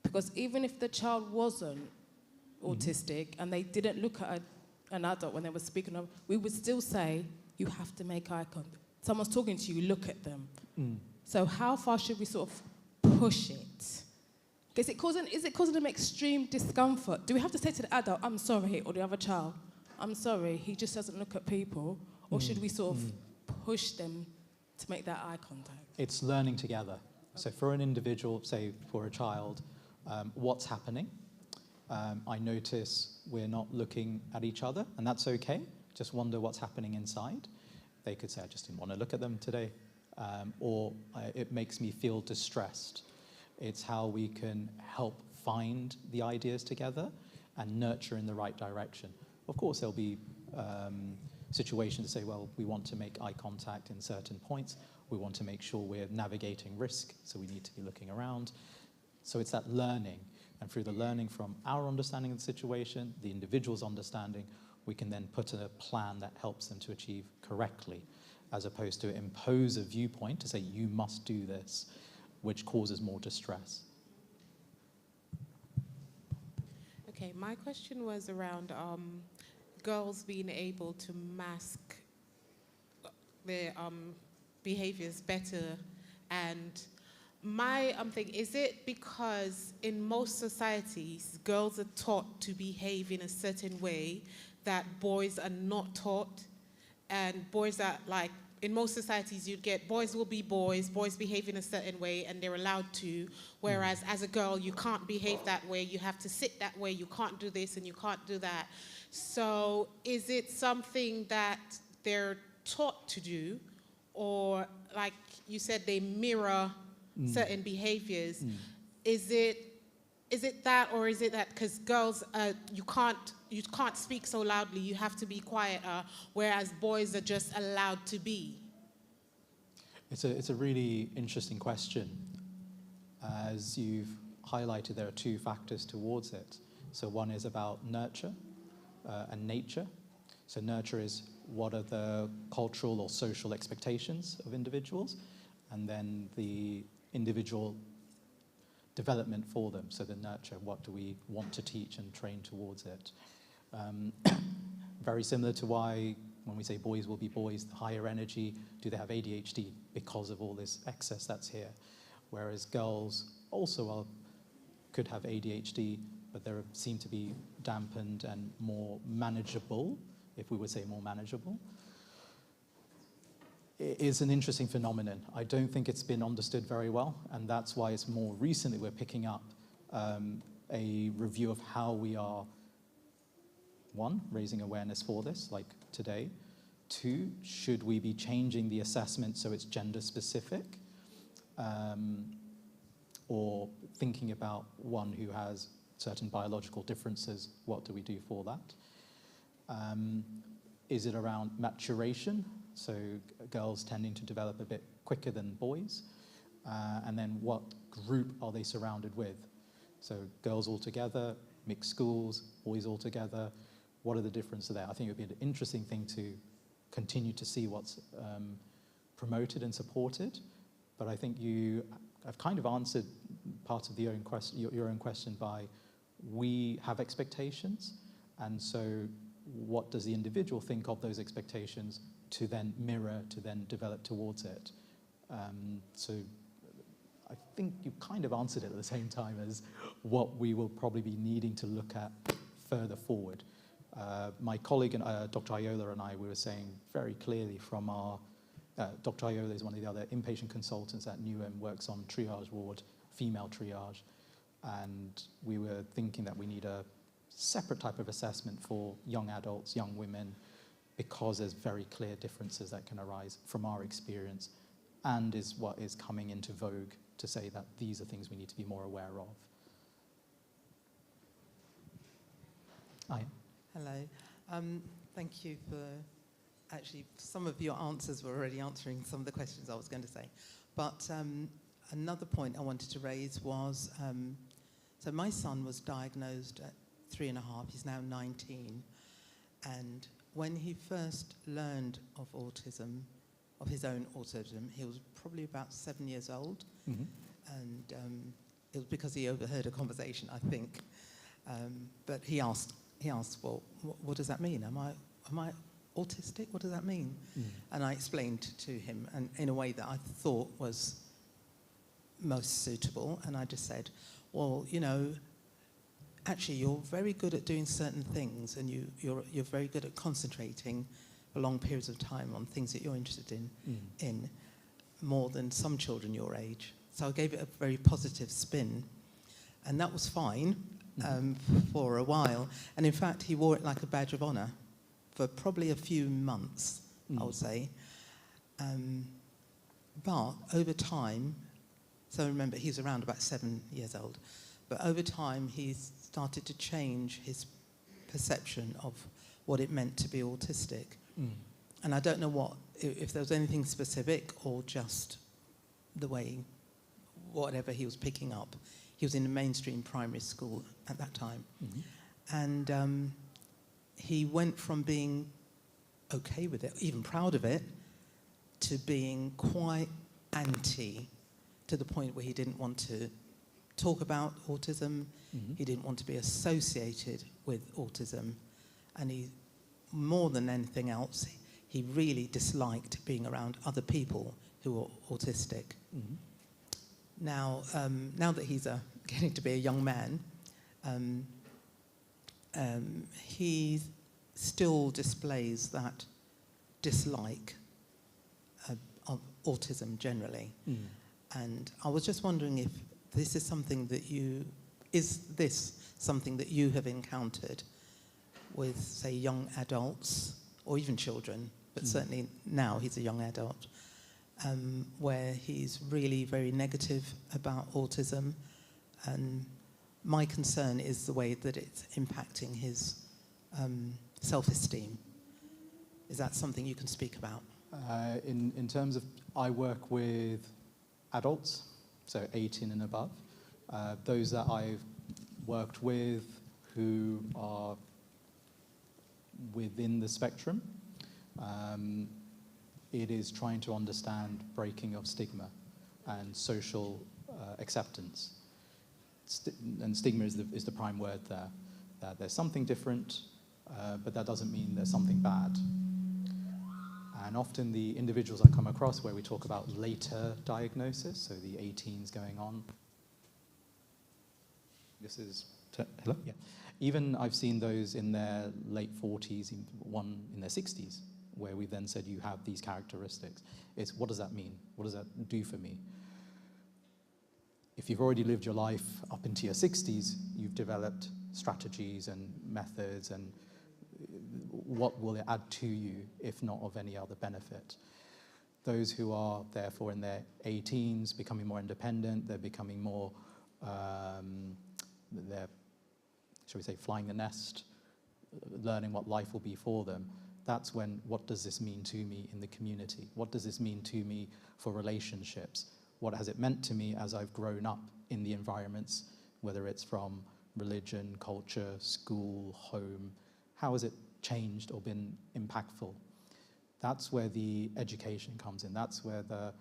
Because even if the child wasn't autistic and they didn't look at an adult when they were speaking of, we would still say, you have to make eye contact. Someone's talking to you, look at them. So how far should we sort of push it? Is it causing them extreme discomfort? Do we have to say to the adult, I'm sorry, or the other child, I'm sorry, he just doesn't look at people? Or should we sort of push them to make that eye contact? It's learning together. Okay. So for an individual, say for a child, what's happening? I notice we're not looking at each other, and that's okay. Just wonder what's happening inside. They could say, I just didn't want to look at them today. Or it makes me feel distressed. It's how we can help find the ideas together and nurture in the right direction. Of course, there'll be situations to say, well, we want to make eye contact in certain points. We want to make sure we're navigating risk, so we need to be looking around. So it's that learning. And through the learning from our understanding of the situation, the individual's understanding, we can then put in a plan that helps them to achieve correctly, as opposed to impose a viewpoint to say, you must do this, which causes more distress. Okay, my question was around girls being able to mask their behaviors better. And my thing, is it because in most societies, girls are taught to behave in a certain way that boys are not taught? And boys are like, in most societies, you'd get boys will be boys behave in a certain way, and they're allowed to. Whereas as a girl, you can't behave that way, you have to sit that way, you can't do this and you can't do that. So is it something that they're taught to do, or like you said, they mirror certain behaviors? Is it that, or is it that because girls, you can't speak so loudly, you have to be quieter, whereas boys are just allowed to be? It's a really interesting question. As you've highlighted, there are two factors towards it. So one is about nurture and nature. So nurture is what are the cultural or social expectations of individuals, and then the individual development for them. So the nurture, what do we want to teach and train towards it? Very similar to why when we say boys will be boys, the higher energy, do they have ADHD because of all this excess that's here? Whereas girls also could have ADHD, but they seem to be dampened and more manageable, if we would say more manageable. It is an interesting phenomenon. I don't think it's been understood very well, and that's why it's more recently we're picking up a review of how we are, one, raising awareness for this, like today. Two, should we be changing the assessment so it's gender specific? Or thinking about one who has certain biological differences, what do we do for that? Is it around maturation? So girls tending to develop a bit quicker than boys. And then what group are they surrounded with? So girls all together, mixed schools, boys all together. What are the differences there? I think it would be an interesting thing to continue to see what's promoted and supported. But I think I've kind of answered part of your own question by, we have expectations, and so what does the individual think of those expectations to then mirror, to then develop towards it? So I think you kind of answered it at the same time as what we will probably be needing to look at further forward. My colleague, Dr. Iola, and I, we were saying very clearly from our, Dr. Iola is one of the other inpatient consultants at Newham, works on triage ward, female triage, and we were thinking that we need a separate type of assessment for young adults, young women, because there's very clear differences that can arise from our experience, and is what is coming into vogue to say that these are things we need to be more aware of. Hi. Hello. Thank you for, actually, some of your answers were already answering some of the questions I was going to say. But another point I wanted to raise was So my son was diagnosed at 3.5, he's now 19. And when he first learned of autism, of his own autism, he was probably about 7 years old. Mm-hmm. And it was because he overheard a conversation, I think. But he asked, well, what does that mean? Am I autistic? What does that mean? Mm. And I explained to him, and in a way that I thought was most suitable. And I just said, well, you know, actually, you're very good at doing certain things, and you're very good at concentrating for long periods of time on things that you're interested in more than some children your age. So I gave it a very positive spin, and that was fine for a while. And in fact, he wore it like a badge of honor for probably a few months, I would say. But over time, so remember, he's around about 7 years old, but over time, he started to change his perception of what it meant to be autistic. And I don't know if there was anything specific or just the way, whatever he was picking up. He was in a mainstream primary school at that time. And he went from being okay with it, even proud of it, to being quite anti, to the point where he didn't want to talk about autism. He didn't want to be associated with autism. And he, more than anything else, he really disliked being around other people who were autistic. Now, now that he's getting to be a young man, he still displays that dislike of autism generally. And I was just wondering if this is something that something that you have encountered with, say, young adults or even children, but certainly now he's a young adult, where he's really very negative about autism. And my concern is the way that it's impacting his self-esteem. Is that something you can speak about? In terms of, I work with adults, so 18 and above. Those that I've worked with who are within the spectrum, it is trying to understand breaking of stigma and social acceptance. And stigma is the prime word there. That there's something different, but that doesn't mean there's something bad. And often the individuals I come across where we talk about later diagnosis, so the 18s going on. This is, hello? Yeah. Even I've seen those in their late 40s, one in their 60s, where we then said you have these characteristics. It's what does that mean? What does that do for me? If you've already lived your life up into your 60s, you've developed strategies and methods, and what will it add to you if not of any other benefit? Those who are therefore in their 18s, becoming more independent, they're becoming more, they're, shall we say, flying the nest, learning what life will be for them. That's when, what does this mean to me in the community? What does this mean to me for relationships? What has it meant to me as I've grown up in the environments, whether it's from religion, culture, school, home? How has it changed or been impactful? That's where the education comes in. That's where the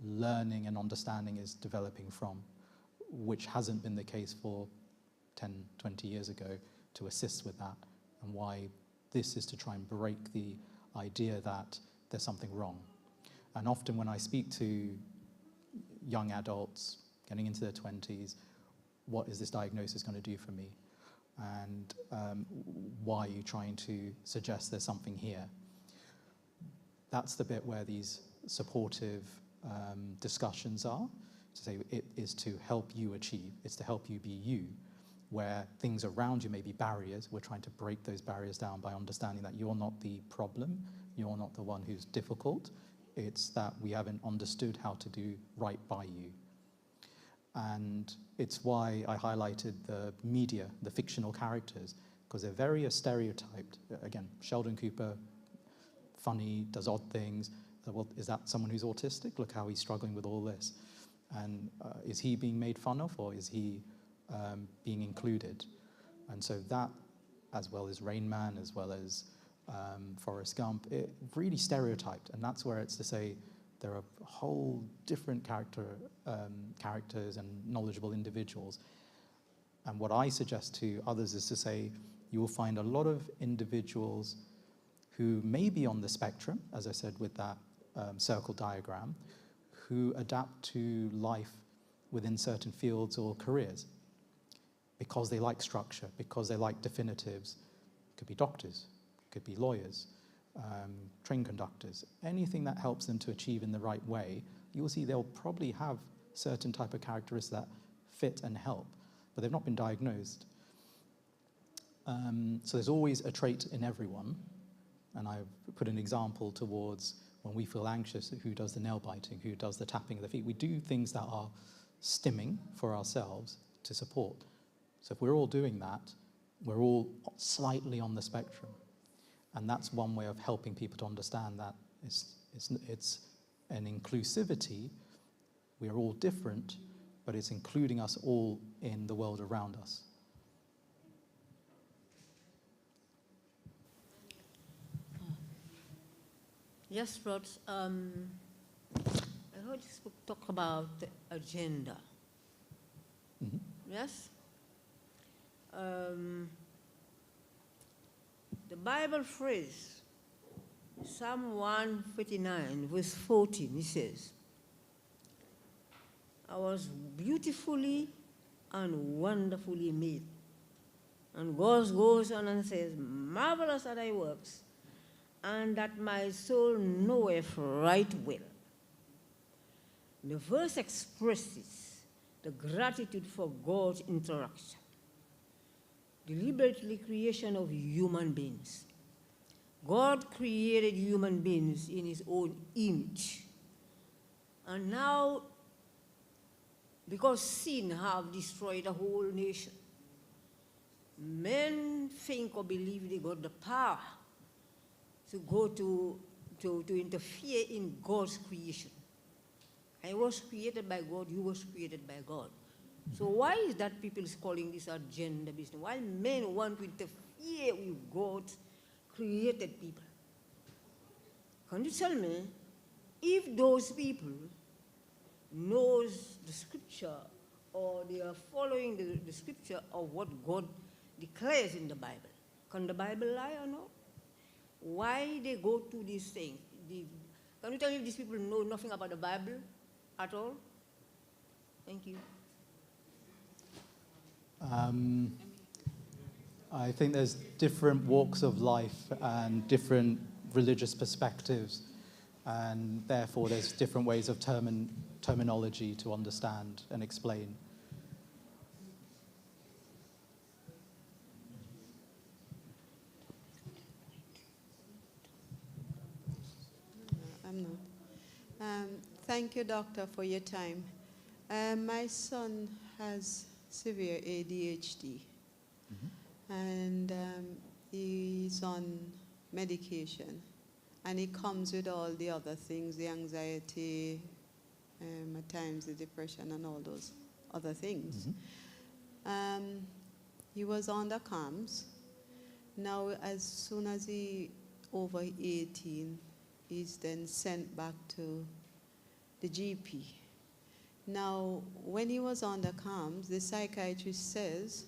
learning and understanding is developing from, which hasn't been the case for 10, 20 years ago, to assist with that, and why this is to try and break the idea that there's something wrong. And often when I speak to young adults getting into their 20s, what is this diagnosis going to do for me? And why are you trying to suggest there's something here? That's the bit where these supportive discussions are, to say it is to help you achieve, it's to help you be you, where things around you may be barriers. We're trying to break those barriers down by understanding that you're not the problem, you're not the one who's difficult, it's that we haven't understood how to do right by you. And it's why I highlighted the media, the fictional characters, because they're very stereotyped. Again, Sheldon Cooper, funny, does odd things. Well, is that someone who's autistic? Look how he's struggling with all this. And is he being made fun of, or is he being included. And so that, as well as Rain Man, as well as Forrest Gump, it really stereotyped. And that's where it's to say there are whole different characters and knowledgeable individuals. And what I suggest to others is to say you will find a lot of individuals who may be on the spectrum, as I said with that circle diagram, who adapt to life within certain fields or careers because they like structure, because they like definitives. Could be doctors, could be lawyers, train conductors, anything that helps them to achieve in the right way. You'll see they'll probably have certain type of characteristics that fit and help, but they've not been diagnosed. So there's always a trait in everyone. And I've put an example towards when we feel anxious, who does the nail biting, who does the tapping of the feet. We do things that are stimming for ourselves to support. So if we're all doing that, we're all slightly on the spectrum. And that's one way of helping people to understand that it's an inclusivity. We are all different, but it's including us all in the world around us. Yes, Rod. I heard you talk about the agenda. Mm-hmm. Yes? The Bible phrase, Psalm 139, verse 14, it says, I was beautifully and wonderfully made. And God goes on and says, marvelous are thy works, and that my soul knoweth right well. The verse expresses the gratitude for God's interaction, deliberately creation of human beings. God created human beings in his own image. And now, because sin have destroyed the whole nation, men think or believe they got the power to go to interfere in God's creation. I was created by God, you was created by God. So why is that people is calling this agenda business? Why men want to interfere with God's created people? Can you tell me if those people knows the scripture or they are following the scripture of what God declares in the Bible? Can the Bible lie or not? Why they go to these things? Can you tell me if these people know nothing about the Bible at all? Thank you. I think there's different walks of life and different religious perspectives, and therefore there's different ways of terminology to understand and explain. I'm not. Thank you, Doctor, for your time. My son has severe ADHD, and he's on medication, and it comes with all the other things, the anxiety, at times the depression and all those other things. He was on the CAMS. Now, as soon as he over 18, he's then sent back to the GP. Now, when he was on the CAMS, the psychiatrist says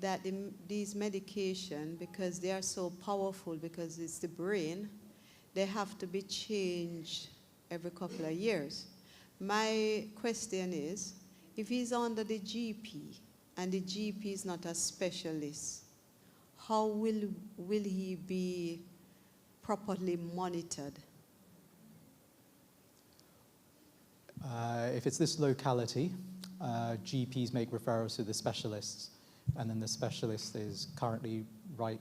that these medication, because they are so powerful, because it's the brain, they have to be changed every couple of years. My question is, if he's under the GP and the GP is not a specialist, how will he be properly monitored? If it's this locality, GPs make referrals to the specialists, and then the specialist is currently right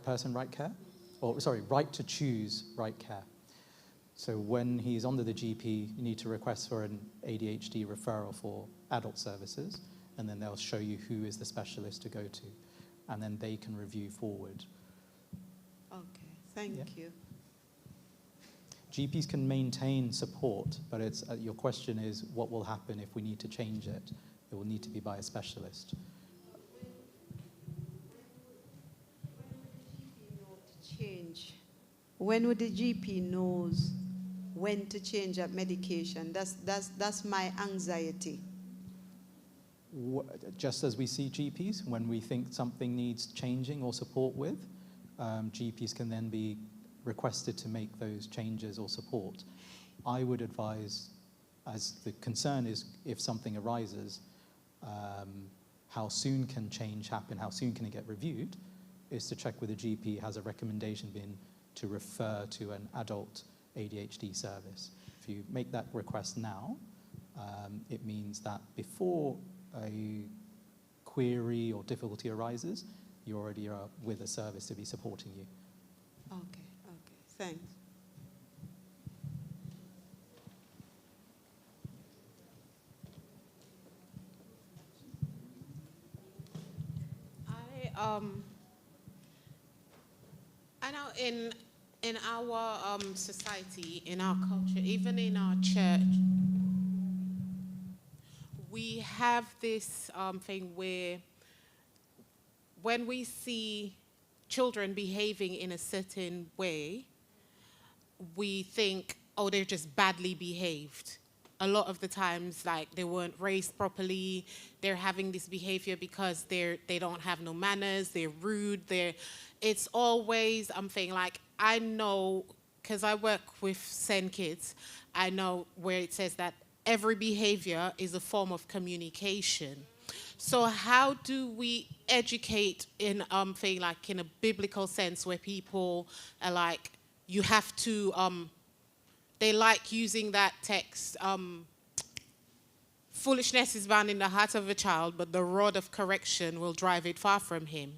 person, right care? Or, sorry, right to choose right care. So when he's under the GP, you need to request for an ADHD referral for adult services, and then they'll show you who is the specialist to go to, and then they can review forward. Okay, thank you. GPs can maintain support, but it's, your question is what will happen if we need to change it. It will need to be by a specialist. Change. When would the GP knows when to change that medication? That's my anxiety. Just as we see GPs, when we think something needs changing or support with, GPs can then be requested to make those changes or support. I would advise, as the concern is if something arises, how soon can change happen, how soon can it get reviewed, is to check with a GP. Has a recommendation been to refer to an adult ADHD service? If you make that request now, it means that before a query or difficulty arises, you already are with a service to be supporting you. Okay, thanks. I know in our society, in our culture, even in our church, we have this thing where when we see children behaving in a certain way, we think, oh, they're just badly behaved. A lot of the times, like, they weren't raised properly, they're having this behavior because they don't have no manners, they're rude, it's always, I'm thinking, like, I know, because I work with SEN kids, I know where it says that every behavior is a form of communication. So how do we educate in thing, like, in a biblical sense, where people are like, you have to, they like using that text, foolishness is bound in the heart of a child, but the rod of correction will drive it far from him.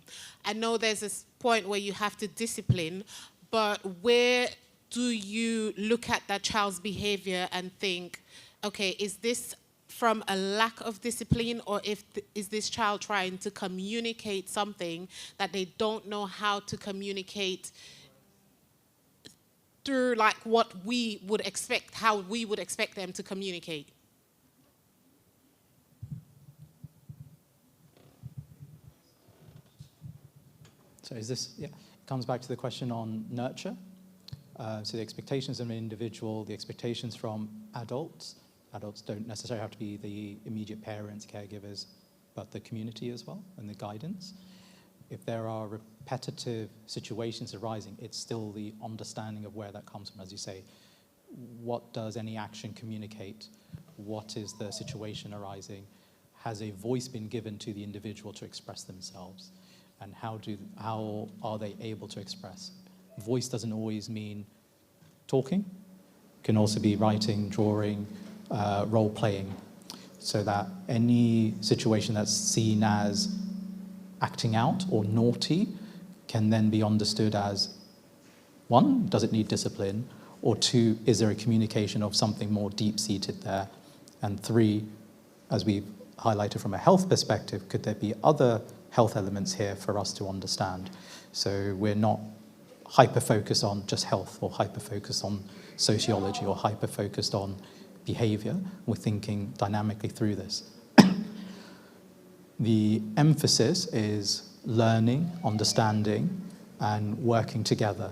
I know there's a point where you have to discipline, but where do you look at that child's behavior and think, okay, is this from a lack of discipline, or is this child trying to communicate something that they don't know how to communicate through, like, what we would expect, how we would expect them to communicate? So it comes back to the question on nurture. So the expectations of an individual, the expectations from adults. Adults don't necessarily have to be the immediate parents, caregivers, but the community as well, and the guidance. If there are repetitive situations arising, it's still the understanding of where that comes from. As you say, what does any action communicate? What is the situation arising? Has a voice been given to the individual to express themselves? And how are they able to express? Voice doesn't always mean talking. It can also be writing, drawing, role-playing, so that any situation that's seen as acting out or naughty can then be understood as, one, does it need discipline? Or two, is there a communication of something more deep-seated there? And three, as we've highlighted from a health perspective, could there be other health elements here for us to understand? So we're not hyper-focused on just health, or hyper-focused on sociology, or hyper-focused on behavior. We're thinking dynamically through this. The emphasis is learning, understanding, and working together.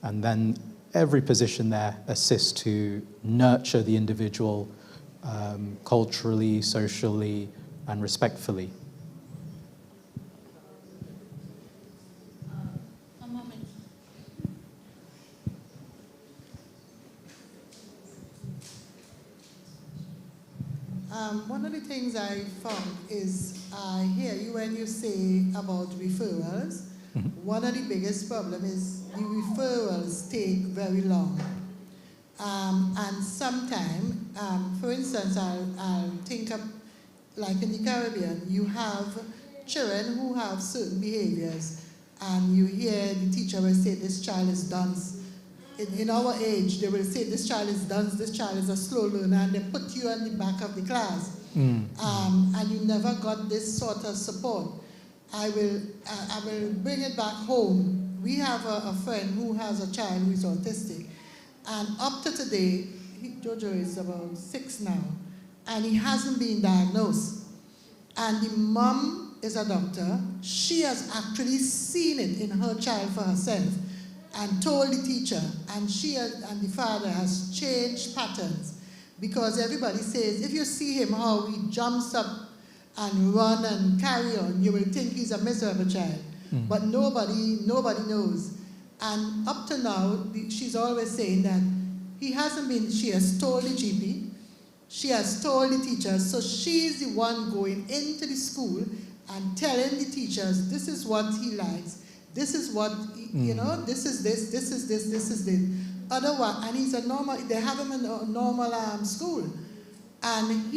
And then every position there assists to nurture the individual culturally, socially, and respectfully. A moment. One of the things I found is I hear you when you say about referrals. Mm-hmm. One of the biggest problems is the referrals take very long. And sometimes, for instance, I'll think of, like in the Caribbean, you have children who have certain behaviors, and you hear the teacher will say, this child is dunce. In our age, they will say, this child is dunce, this child is a slow learner, and they put you on the back of the class. And you never got this sort of support. I will bring it back home. We have a friend who has a child who is autistic, and up to today, Jojo is about 6 now, and he hasn't been diagnosed. And the mom is a doctor. She has actually seen it in her child for herself and told the teacher, and and the father has changed patterns, because everybody says, if you see him how he jumps up and run and carry on, you will think he's a miserable child. But nobody knows. And up to now, she's always saying that he hasn't been, she has told the GP, she has told the teachers, so she's the one going into the school and telling the teachers, this is what he likes, this is what, you know, this is this, this is this, this is this. Otherwise, and he's a normal, they have him in a normal school. And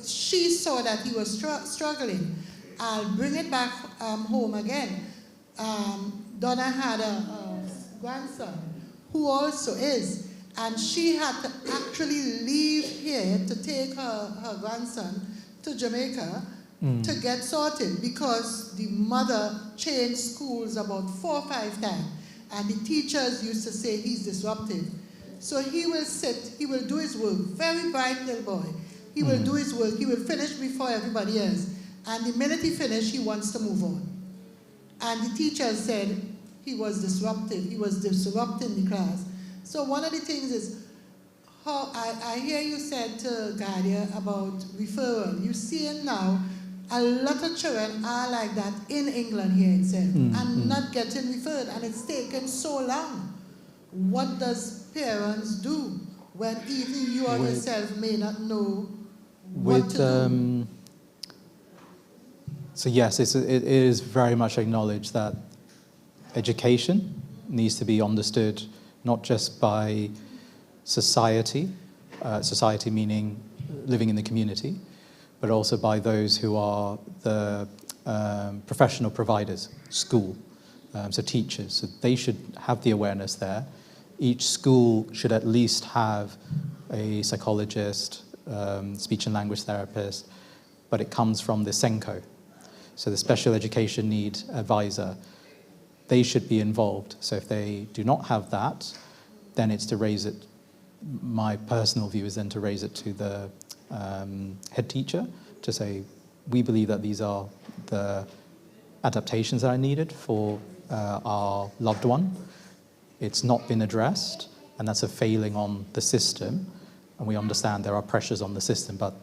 she saw that he was struggling. I'll bring it back home again. Donna had a grandson who also is, and she had to actually leave here to take her grandson to Jamaica to get sorted, because the mother changed schools about 4 or 5 times, and the teachers used to say he's disruptive. So he will sit, he will do his work, very bright little boy. He will do his work, he will finish before everybody else. And the minute he finished, he wants to move on. And the teacher said he was disruptive, he was disrupting the class. So one of the things is, how I hear you said to Gadia about referral. You see it now, a lot of children are like that in England here itself, and not getting referred, and it's taken so long. What does parents do when even you or yourself may not know what to do? So yes, it is very much acknowledged that education needs to be understood not just by society, society meaning living in the community, but also by those who are the professional providers, school, so teachers. So they should have the awareness there. Each school should at least have a psychologist, speech and language therapist, but it comes from the SENCO. So the special education need advisor, they should be involved. So if they do not have that, then it's to raise it, my personal view is then to raise it to the head teacher to say, we believe that these are the adaptations that are needed for our loved one. It's not been addressed, and that's a failing on the system. And we understand there are pressures on the system, but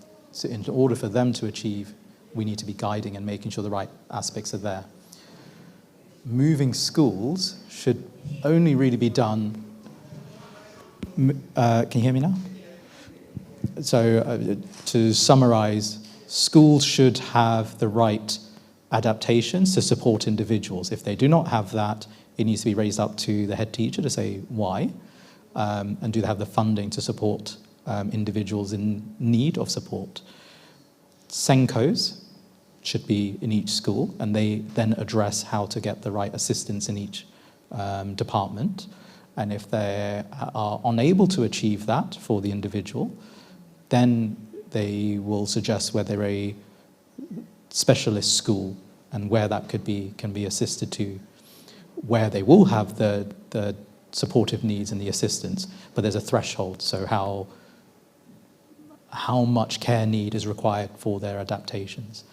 in order for them to achieve, we need to be guiding and making sure the right aspects are there. Moving schools should only really be done. Can you hear me now? So to summarize, schools should have the right adaptations to support individuals. If they do not have that, it needs to be raised up to the head teacher to say why, and do they have the funding to support individuals in need of support. SENCOs should be in each school, and they then address how to get the right assistance in each department. And if they are unable to achieve that for the individual, then they will suggest whether a specialist school and where that can be assisted to, where they will have the supportive needs and the assistance, but there's a threshold. So how much care need is required for their adaptations.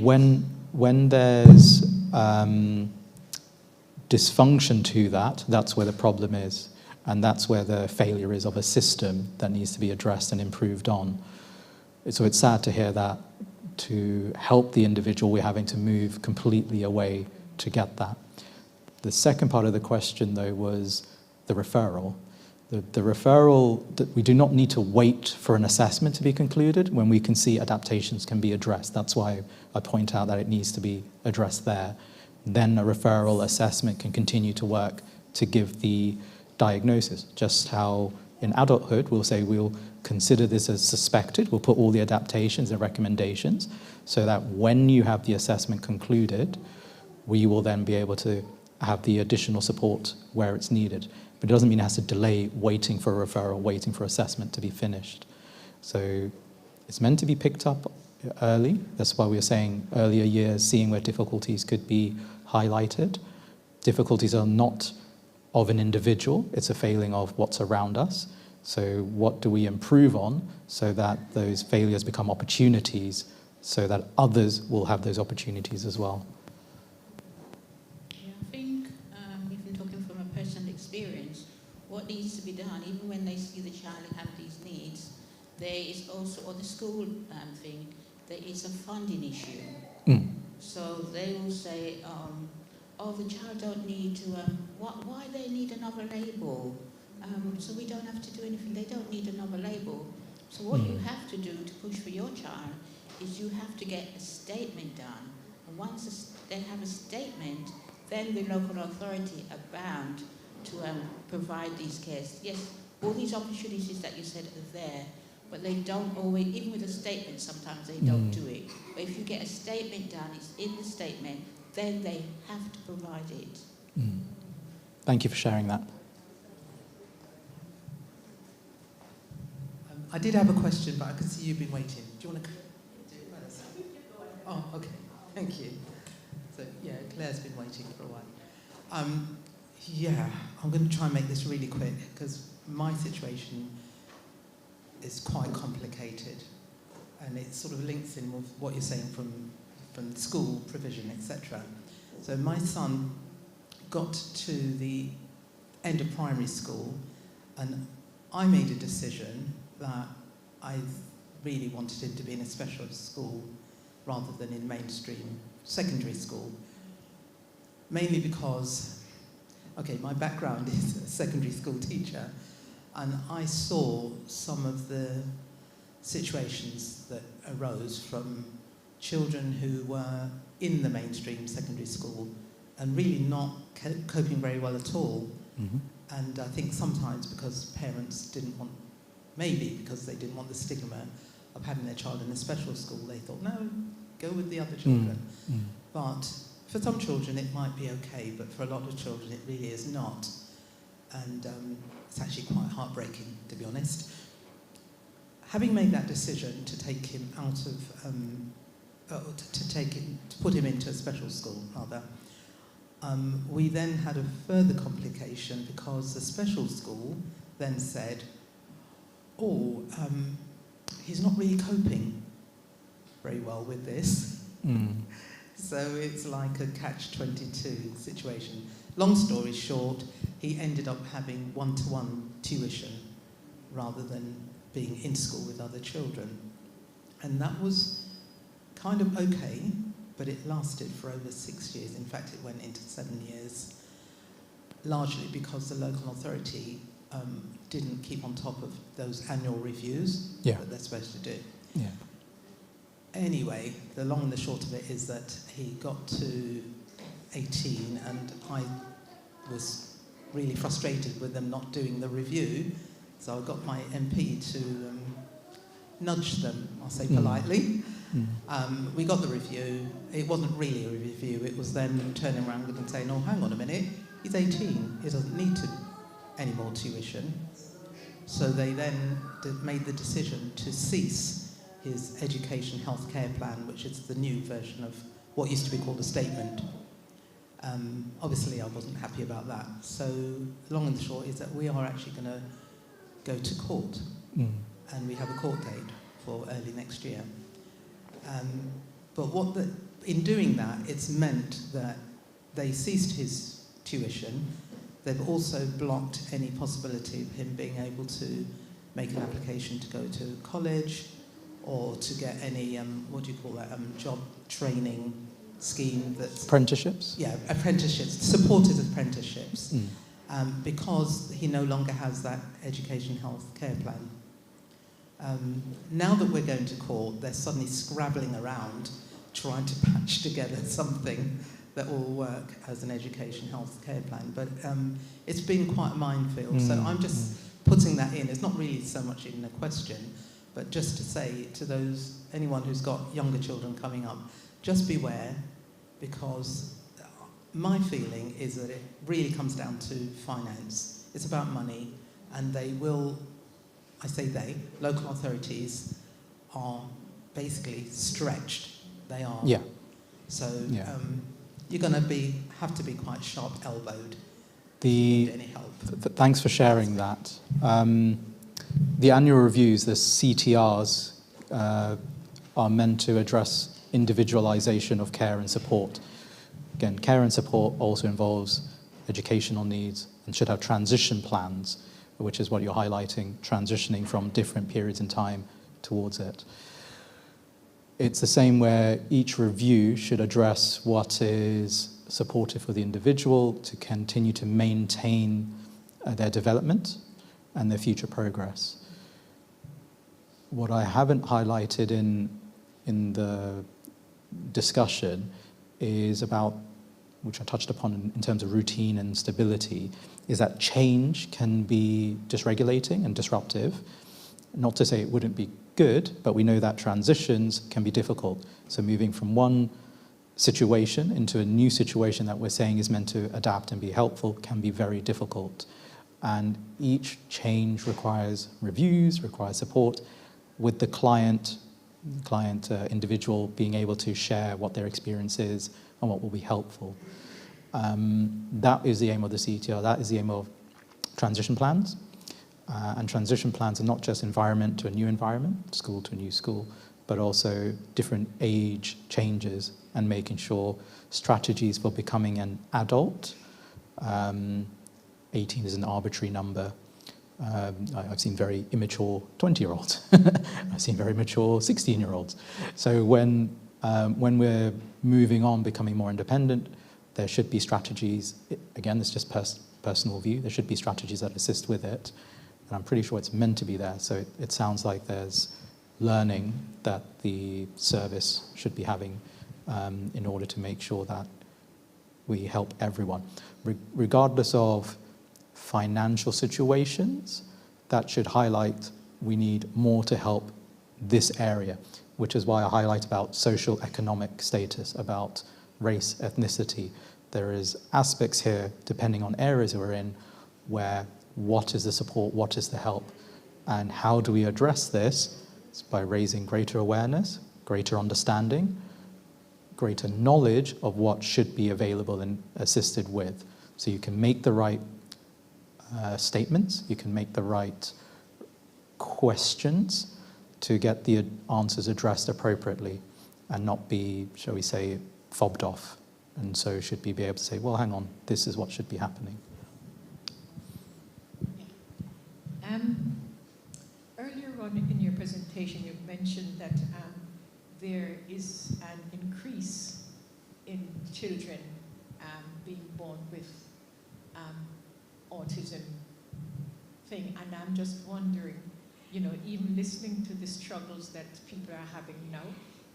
When there's dysfunction to that, that's where the problem is, and that's where the failure is of a system that needs to be addressed and improved on. So it's sad to hear that to help the individual, we're having to move completely away to get that. The second part of the question, though, was the referral. The referral, we do not need to wait for an assessment to be concluded when we can see adaptations can be addressed. That's why I point out that it needs to be addressed there. Then a referral assessment can continue to work to give the diagnosis. Just how in adulthood we'll say we'll consider this as suspected, we'll put all the adaptations and recommendations so that when you have the assessment concluded, we will then be able to have the additional support where it's needed. But it doesn't mean it has to delay waiting for a referral, waiting for assessment to be finished. So it's meant to be picked up early. That's why we were saying earlier years, seeing where difficulties could be highlighted. Difficulties are not of an individual, it's a failing of what's around us. So what do we improve on so that those failures become opportunities so that others will have those opportunities as well? Yeah, I think, even talking from a personal experience, what needs to be done, even when they see the child have these needs, there is also, or the school thing, there is a funding issue. Mm. So they will say, oh, the child don't need to, why they need another label? So we don't have to do anything, they don't need another label. So what you have to do to push for your child is you have to get a statement done. And once they have a statement, then the local authority are bound to provide these cares. Yes, all these opportunities that you said are there, but they don't always, even with a statement, sometimes they don't do it. But if you get a statement done, it's in the statement, then they have to provide it. Mm. Thank you for sharing that. I did have a question, but I can see you've been waiting. Do you want to do it first? Oh, okay. Thank you. So, yeah, Claire's been waiting for a while. Yeah, I'm going to try and make this really quick because my situation is quite complicated and it sort of links in with what you're saying from school provision, etc. So my son got to the end of primary school and I made a decision that I really wanted him to be in a special school rather than in mainstream secondary school, mainly because, okay, my background is a secondary school teacher, and I saw some of the situations that arose from children who were in the mainstream secondary school and really not coping very well at all. Mm-hmm. And I think sometimes because parents didn't want, maybe because they didn't want the stigma of having their child in a special school, they thought, no, go with the other children. Mm. But for some children it might be okay, but for a lot of children it really is not. And it's actually quite heartbreaking, to be honest. Having made that decision to take him out of, to put him into a special school, rather, we then had a further complication because the special school then said, he's not really coping very well with this. Mm. So it's like a catch-22 situation. Long story short, he ended up having one-to-one tuition rather than being in school with other children. And that was kind of okay, but it lasted for over 6 years. In fact, it went into 7 years, largely because the local authority didn't keep on top of those annual reviews that they're supposed to do. Yeah. Anyway, the long and the short of it is that he got to 18 and I was really frustrated with them not doing the review, so I got my MP to nudge them, I'll say politely. We got the review. It wasn't really a review, it was them turning around and saying, oh, hang on a minute, he's 18, he doesn't need any more tuition. So they then made the decision to cease his education health care plan, which is the new version of what used to be called a statement. Obviously, I wasn't happy about that. So long and the short is that we are actually going to go to court. And we have a court date for early next year. But in doing that, it's meant that they ceased his tuition. They've also blocked any possibility of him being able to make an application to go to college or to get any, job training scheme that's... Apprenticeships? Yeah, apprenticeships, supported apprenticeships, because he no longer has that education health care plan. Now that we're going to court, they're suddenly scrabbling around trying to patch together something that will work as an education health care plan. But it's been quite a minefield, so I'm just putting that in. It's not really so much in a question, but just to say to anyone who's got younger children coming up, just beware, because my feeling is that it really comes down to finance. It's about money, and they will, I say they, local authorities are basically stretched. They are. Yeah. So you're going to have to be quite sharp-elbowed to The get any help. Thanks for sharing that. the annual reviews, the CTRs, are meant to address individualization of care and support. Again, care and support also involves educational needs and should have transition plans, which is what you're highlighting, transitioning from different periods in time towards it. It's the same where each review should address what is supportive for the individual to continue to maintain their development and their future progress. What I haven't highlighted in the discussion is about, which I touched upon in terms of routine and stability, is that change can be dysregulating and disruptive. Not to say it wouldn't be good, but we know that transitions can be difficult. So moving from one situation into a new situation that we're saying is meant to adapt and be helpful can be very difficult. And each change requires reviews, requires support, with the client individual being able to share what their experience is and what will be helpful. That is the aim of the CTR. That is the aim of transition plans. And transition plans are not just environment to a new environment, school to a new school, but also different age changes and making sure strategies for becoming an adult. 18 is an arbitrary number. I've seen very immature 20-year-olds. I've seen very mature 16-year-olds. So when we're moving on, becoming more independent, there should be strategies. Again, it's just personal view. There should be strategies that assist with it. And I'm pretty sure it's meant to be there. So it sounds like there's learning that the service should be having in order to make sure that we help everyone. Regardless of financial situations, that should highlight we need more to help this area, which is why I highlight about social economic status, about race, ethnicity. There is aspects here, depending on areas we're in, where what is the support, what is the help, and how do we address this? It's by raising greater awareness, greater understanding, greater knowledge of what should be available and assisted with. So you can make the right statements, you can make the right questions to get the answers addressed appropriately and not be, shall we say, fobbed off. And so should be able to say, well, hang on, this is what should be happening. Earlier on in your presentation, you mentioned that there is an increase in children being born with autism thing, and I'm just wondering, even listening to the struggles that people are having now,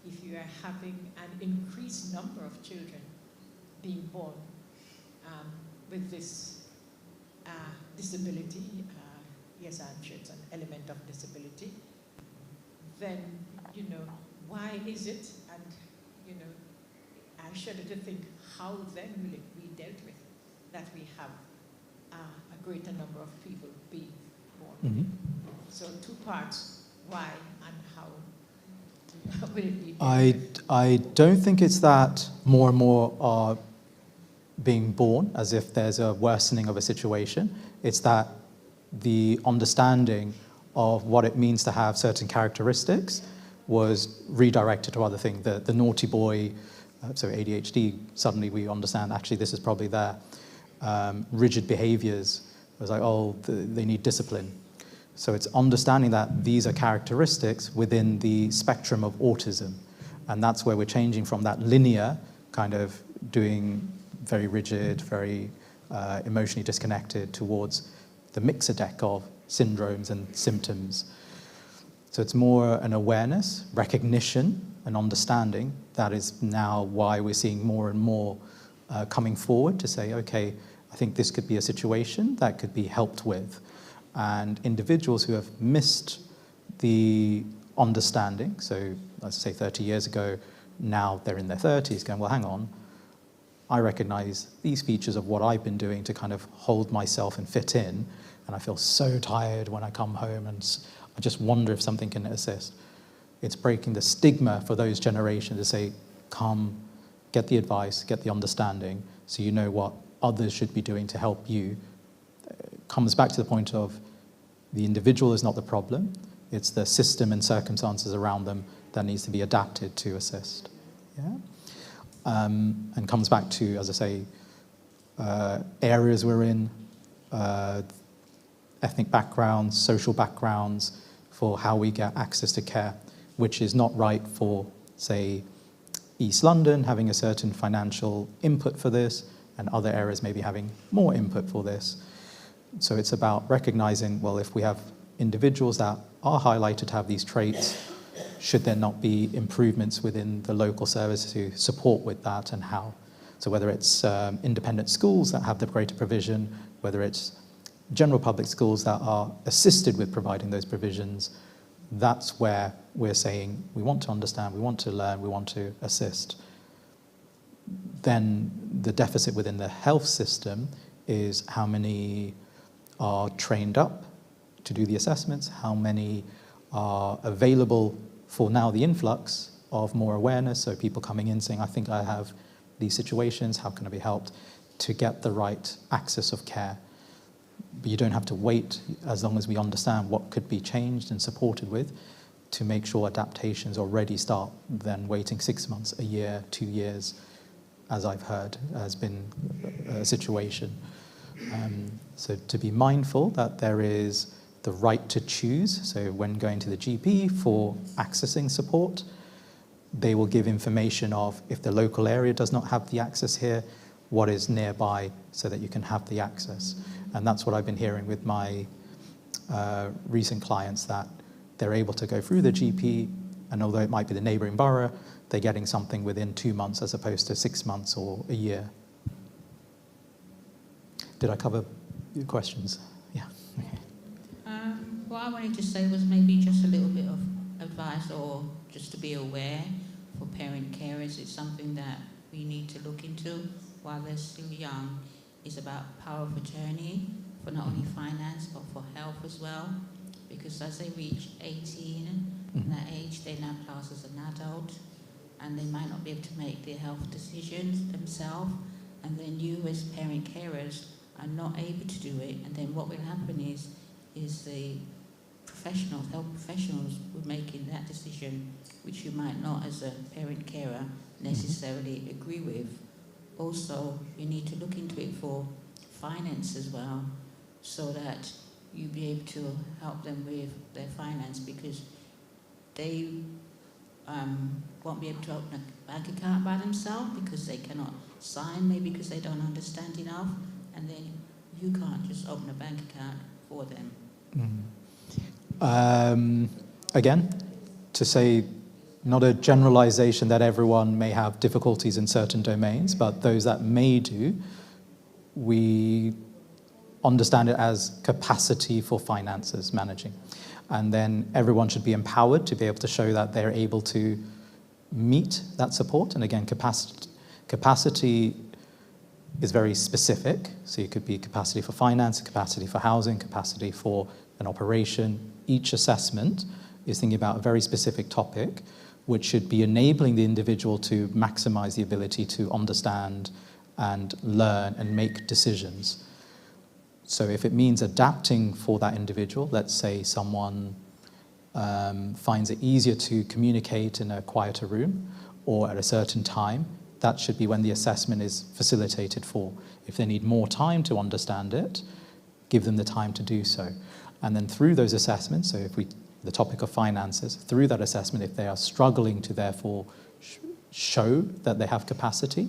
if you are having an increased number of children being born with this disability, yes, I'm sure it's an element of disability, then, why is it? And, I shudder to think, how then will it be dealt with that we have a greater number of people being born? Mm-hmm. So 2 parts, why and how will it be dealt with? I don't think it's that more and more are being born as if there's a worsening of a situation. It's that the understanding of what it means to have certain characteristics was redirected to other things. The naughty boy, so ADHD, suddenly we understand actually this is probably there. Rigid behaviors, it was like, oh, they need discipline. So it's understanding that these are characteristics within the spectrum of autism. And that's where we're changing from that linear kind of doing very rigid, very emotionally disconnected towards the mixer deck of syndromes and symptoms. So it's more an awareness, recognition, and understanding. That is now why we're seeing more and more coming forward to say, okay, I think this could be a situation that could be helped with. And individuals who have missed the understanding, so let's say 30 years ago, now they're in their 30s going, well, hang on, I recognize these features of what I've been doing to kind of hold myself and fit in, and I feel so tired when I come home, and I just wonder if something can assist. It's breaking the stigma for those generations to say, come, get the advice, get the understanding, so you know what others should be doing to help you. It comes back to the point of The individual is not the problem. It's the system and circumstances around them that needs to be adapted to assist. Yeah? And comes back to, as I say, areas we're in, ethnic backgrounds, social backgrounds, for how we get access to care, which is not right for, say, East London having a certain financial input for this, and other areas maybe having more input for this. So it's about recognizing, well, if we have individuals that are highlighted to have these traits, should there not be improvements within the local service to support with that, and how? So whether it's independent schools that have the greater provision, whether it's general public schools that are assisted with providing those provisions, that's where we're saying we want to understand, we want to learn, we want to assist. Then the deficit within the health system is how many are trained up to do the assessments, how many are available for now the influx of more awareness, so people coming in saying, I think I have these situations, how can I be helped, to get the right access of care. But you don't have to wait, as long as we understand what could be changed and supported with, to make sure adaptations already start than waiting 6 months, a year, 2 years, as I've heard has been a situation. So to be mindful that there is the right to choose. So when going to the GP for accessing support, they will give information of, if the local area does not have the access here, what is nearby so that you can have the access. And that's what I've been hearing with my recent clients, that they're able to go through the GP, and although it might be the neighbouring borough, they're getting something within 2 months as opposed to 6 months or a year. Did I cover your questions? Yeah. Okay. What I wanted to say was maybe just a little bit of advice, or just to be aware for parent carers. It's something that we need to look into while they're still young. It's about power of attorney for not only finance but for health as well, because as they reach 18, that age, they're now classed as an adult, and they might not be able to make their health decisions themselves, and then you as parent carers are not able to do it, and then what will happen is the professionals, health professionals, will making that decision, which you might not as a parent carer necessarily agree with. Also, you need to look into it for finance as well, so that you be able to help them with their finance, because they won't be able to open a bank account by themselves because they cannot sign, maybe because they don't understand enough, and then you can't just open a bank account for them. Again, to say, not a generalization that everyone may have difficulties in certain domains, but those that may do, we understand it as capacity for finances managing. And then everyone should be empowered to be able to show that they're able to meet that support. And again, capacity is very specific. So it could be capacity for finance, capacity for housing, capacity for an operation. Each assessment is thinking about a very specific topic, which should be enabling the individual to maximize the ability to understand and learn and make decisions. So if it means adapting for that individual, let's say someone finds it easier to communicate in a quieter room or at a certain time, that should be when the assessment is facilitated for. If they need more time to understand it, give them the time to do so. And then through those assessments, so if the topic of finances, through that assessment, if they are struggling to therefore show that they have capacity,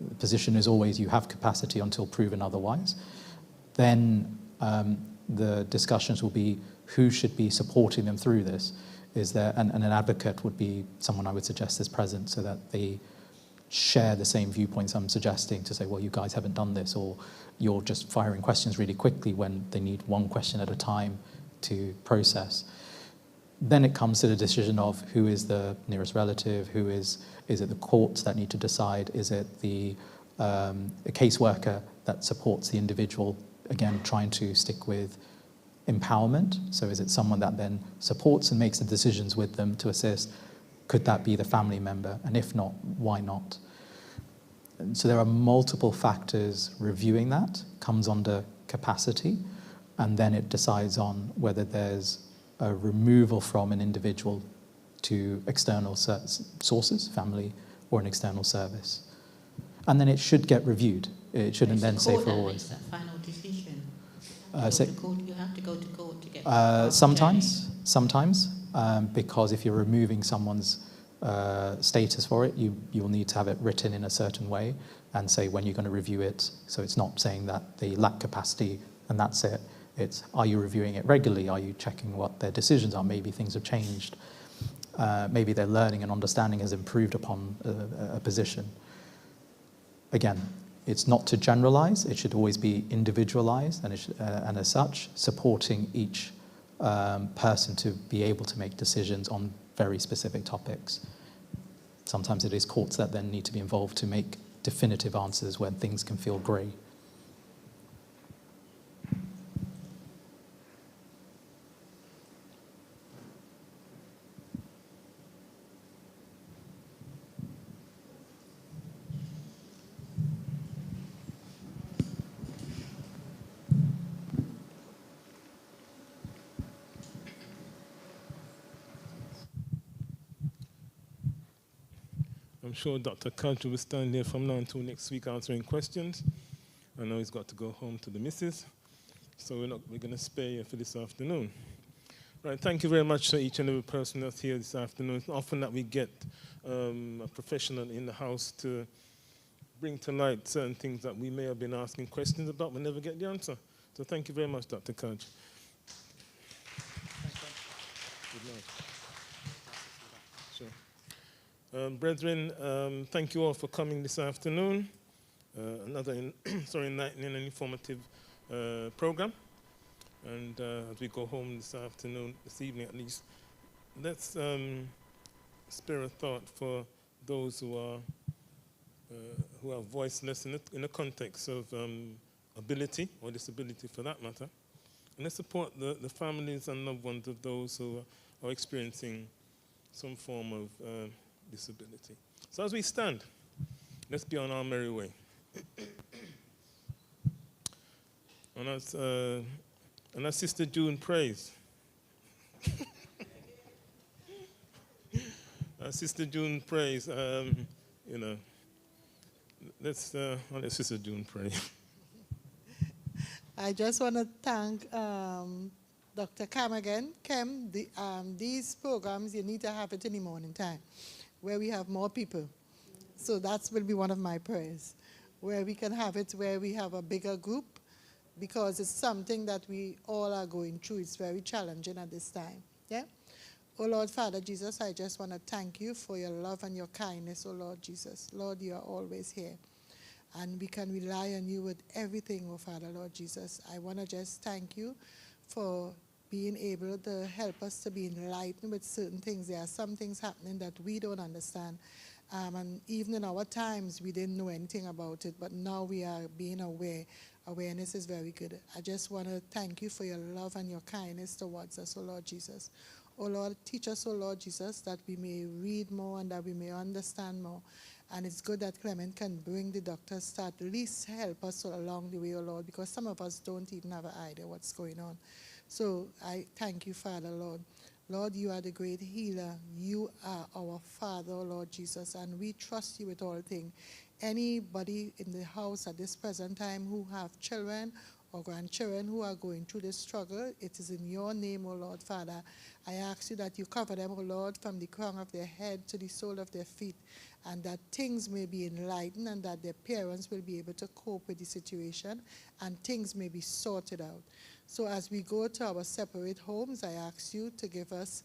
the position is always you have capacity until proven otherwise, then the discussions will be who should be supporting them through this. Is there, and an advocate would be someone I would suggest is present, so that they share the same viewpoints I'm suggesting, to say, well, you guys haven't done this, or you're just firing questions really quickly when they need one question at a time to process. Then it comes to the decision of who is the nearest relative, is it the courts that need to decide, is it a caseworker that supports the individual, again, trying to stick with empowerment. So is it someone that then supports and makes the decisions with them to assist? Could that be the family member? And if not, why not? And so there are multiple factors reviewing that, comes under capacity. and then it decides on whether there's a removal from an individual to external sources, family, or an external service. And then it should get reviewed. It shouldn't then say for always. That final decision. You have to go to court to get. Sometimes, because if you're removing someone's status for it, you'll need to have it written in a certain way and say when you're going to review it. So it's not saying that they lack capacity and that's it. It's, are you reviewing it regularly? Are you checking what their decisions are? Maybe things have changed. Maybe their learning and understanding has improved upon a position. Again, it's not to generalize. It should always be individualized, and as such, supporting each person to be able to make decisions on very specific topics. Sometimes it is courts that then need to be involved to make definitive answers when things can feel grey. I'm sure Dr. Kaj will stand there from now until next week answering questions. I know he's got to go home to the missus, so we're going to spare you for this afternoon. Right, thank you very much to each and every person that's here this afternoon. It's often that we get a professional in the house to bring to light certain things that we may have been asking questions about but never get the answer. So thank you very much, Dr. Kaj. Good night. Sure. Brethren, thank you all for coming this afternoon. Another enlightening and informative program. And as we go home this evening at least, let's spare a thought for those who are voiceless in the context of ability or disability for that matter. And let's support the families and loved ones of those who are experiencing some form of disability. So as we stand, let's be on our merry way. And as Sister June prays, Sister June prays, let Sister June pray. I just want to thank Dr. Cam again. Cam, these programs, you need to have it in the morning time, where we have more people. So that will be one of my prayers, where we can have it where we have a bigger group, because it's something that we all are going through. It's very challenging at this time. Yeah? Oh, Lord, Father Jesus, I just want to thank you for your love and your kindness, oh, Lord Jesus. Lord, you are always here. And we can rely on you with everything, oh, Father, Lord Jesus. I want to just thank you for being able to help us to be enlightened with certain things. There are some things happening that we don't understand. And even in our times, we didn't know anything about it, but now we are being aware. Awareness is very good. I just want to thank you for your love and your kindness towards us, oh Lord Jesus. Oh Lord, teach us, oh Lord Jesus, that we may read more and that we may understand more. And it's good that Clement can bring the doctors to at least help us along the way, oh Lord, because some of us don't even have an idea what's going on. So I thank you, Father, Lord. Lord, you are the great healer. You are our Father, oh Lord Jesus, and we trust you with all things. Anybody in the house at this present time who have children or grandchildren who are going through this struggle, it is in your name, O Lord, Father. I ask you that you cover them, O Lord, from the crown of their head to the sole of their feet, and that things may be enlightened and that their parents will be able to cope with the situation and things may be sorted out. So as we go to our separate homes, I ask you to give us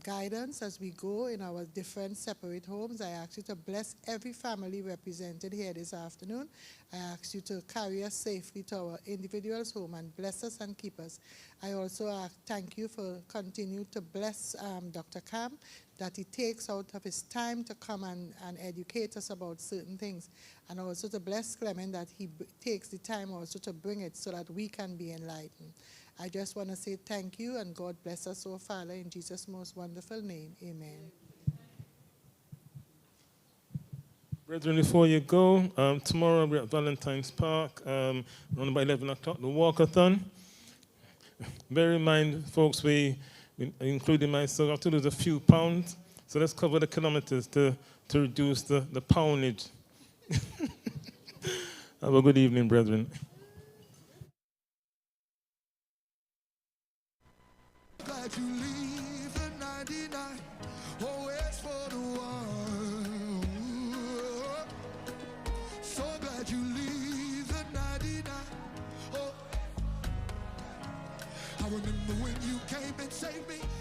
guidance as we go in our different separate homes. I ask you to bless every family represented here this afternoon. I ask you to carry us safely to our individual's home and bless us and keep us. I also thank you for continuing to bless Dr. Cam, that he takes out of his time to come and educate us about certain things, and also to bless Clement that he takes the time also to bring it so that we can be enlightened. I just want to say thank you, and God bless us, oh Father, in Jesus' most wonderful name. Amen. Brethren, before you go, tomorrow we're at Valentine's Park, around about 11 o'clock, the walkathon. Bear in mind, folks, we including myself, I have to lose a few pounds, so let's cover the kilometers to reduce the poundage. Have a good evening, brethren. Glad you leave the 99, always for the one. So glad you leave the 99. Oh, I remember when you